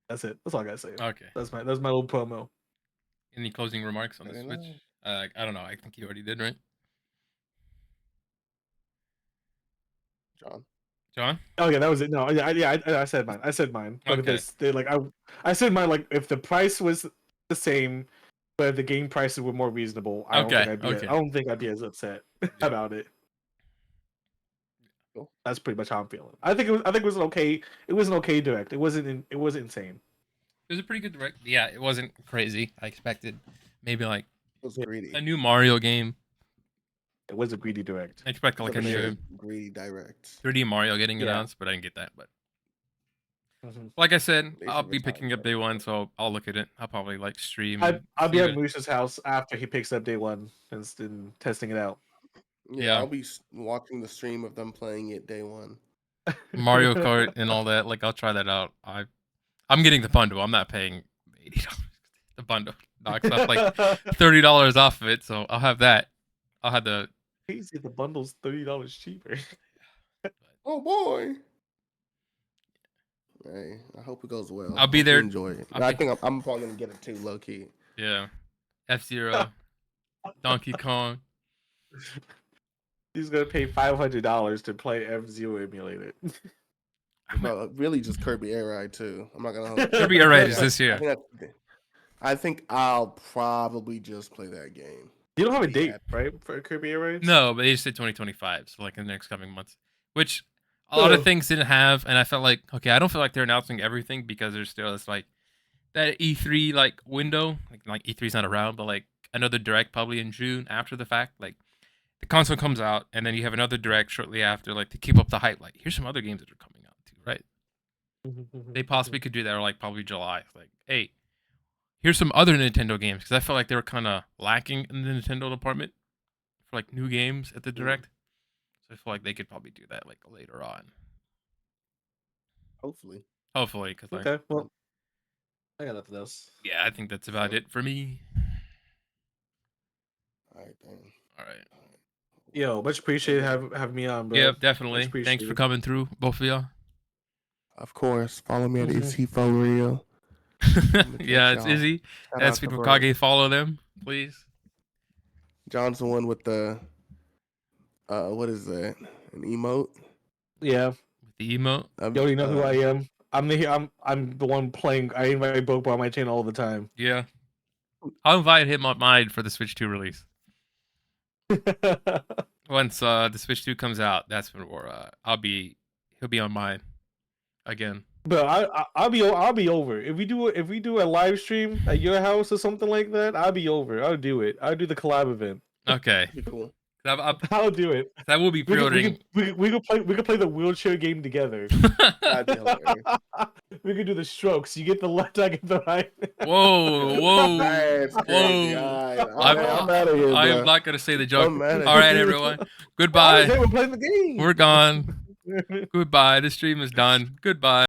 That's it. That's all I gotta say. Okay. That's my little promo. Any closing remarks on the Very Switch? nice. I don't know. I think you already did, right? John? Oh yeah, that was it. No, I said mine. I said mine. Look at Okay. this. I said mine. Like if the price was the same, but if the game prices were more reasonable, I don't think I'd be as upset about it. Cool. That's pretty much how I'm feeling. I think it was an okay. It was an okay direct. It wasn't insane. It was a pretty good direct. Yeah, it wasn't crazy. I expected maybe like It was greedy. a new Mario game. It was a greedy direct. I expect like a new greedy direct. 3D Mario getting Yeah. announced, but I didn't get that. But like I said, They I'll should be retire picking up that. day one, so I'll look at it. I'll probably like stream. I'll be see at it. Maurice's house after he picks up day one and testing it out. Yeah, Yeah. I'll be watching the stream of them playing it day one. Mario Kart and all that. Like I'll try that out. I'm getting the bundle. I'm not paying $80. The bundle knocks off like $30 off of it, so I'll have that. I'll have the Crazy, the bundle's $30 cheaper. Oh boy. Hey, I hope it goes well. I'll be Hope you there. Enjoy it. I'll I be- think I'm probably gonna get it too, low key. yeah. F-Zero, Donkey Kong. He's gonna pay $500 to play F-Zero emulated. No, really just Kirby Air Ride too. I'm not gonna hold you. Kirby Air Ride is Yeah, this year. I think I'll probably just play that game. You don't have a Be date, happy. right, for Kirby Air Ride? No, but they just said 2025, so like in the next coming months. Which a lot of things didn't have, and I felt like, okay, I don't feel like they're announcing everything because there's still this like that E3 like window. Like E3's not around, but like another direct probably in June after the fact. Like the console comes out, and then you have another direct shortly after, like to keep up the hype. Like here's some other games that are coming out too, right? They possibly could do that, or like probably July. Like, hey, here's some other Nintendo games, because I felt like they were kind of lacking in the Nintendo department for like new games at the direct. So I feel like they could probably do that like later on. Hopefully. Hopefully, because like, Okay, well, I got nothing else. yeah, I think that's about it for me. All right, then. All right. Yo, much appreciated having me on, bro. Yep, definitely. Much Thanks for appreciated. coming through, both of y'all. Of course. Follow me at Mhm. Izzy for real. Yeah, it's y'all. Izzy. Shout That's out to people bro. Kage. Follow them, please. John's the one with the what is that? An emote? Yeah, With the emote. you already know who I am. I'm the one playing. I invite Bobo on my channel all the time. Yeah. I'll invite him on mine for the Switch 2 release. Once the Switch 2 comes out, that's when he'll be on mine again. But I'll be over. If we do a live stream at your house or something like that, I'll be over. I'll do it. I'll do the collab event. Okay. Be cool. I'll do it. I will be We pre-ordering. could play the wheelchair game together. That'd be hilarious. We could do the strokes. You get the left, I get the right. Whoa. That's crazy. All right. I'm out of here, I am bro. not going to say the joke. I'm mad at All right, you. everyone. Goodbye. We're playing the game. We're gone. Goodbye. The stream is done. Goodbye.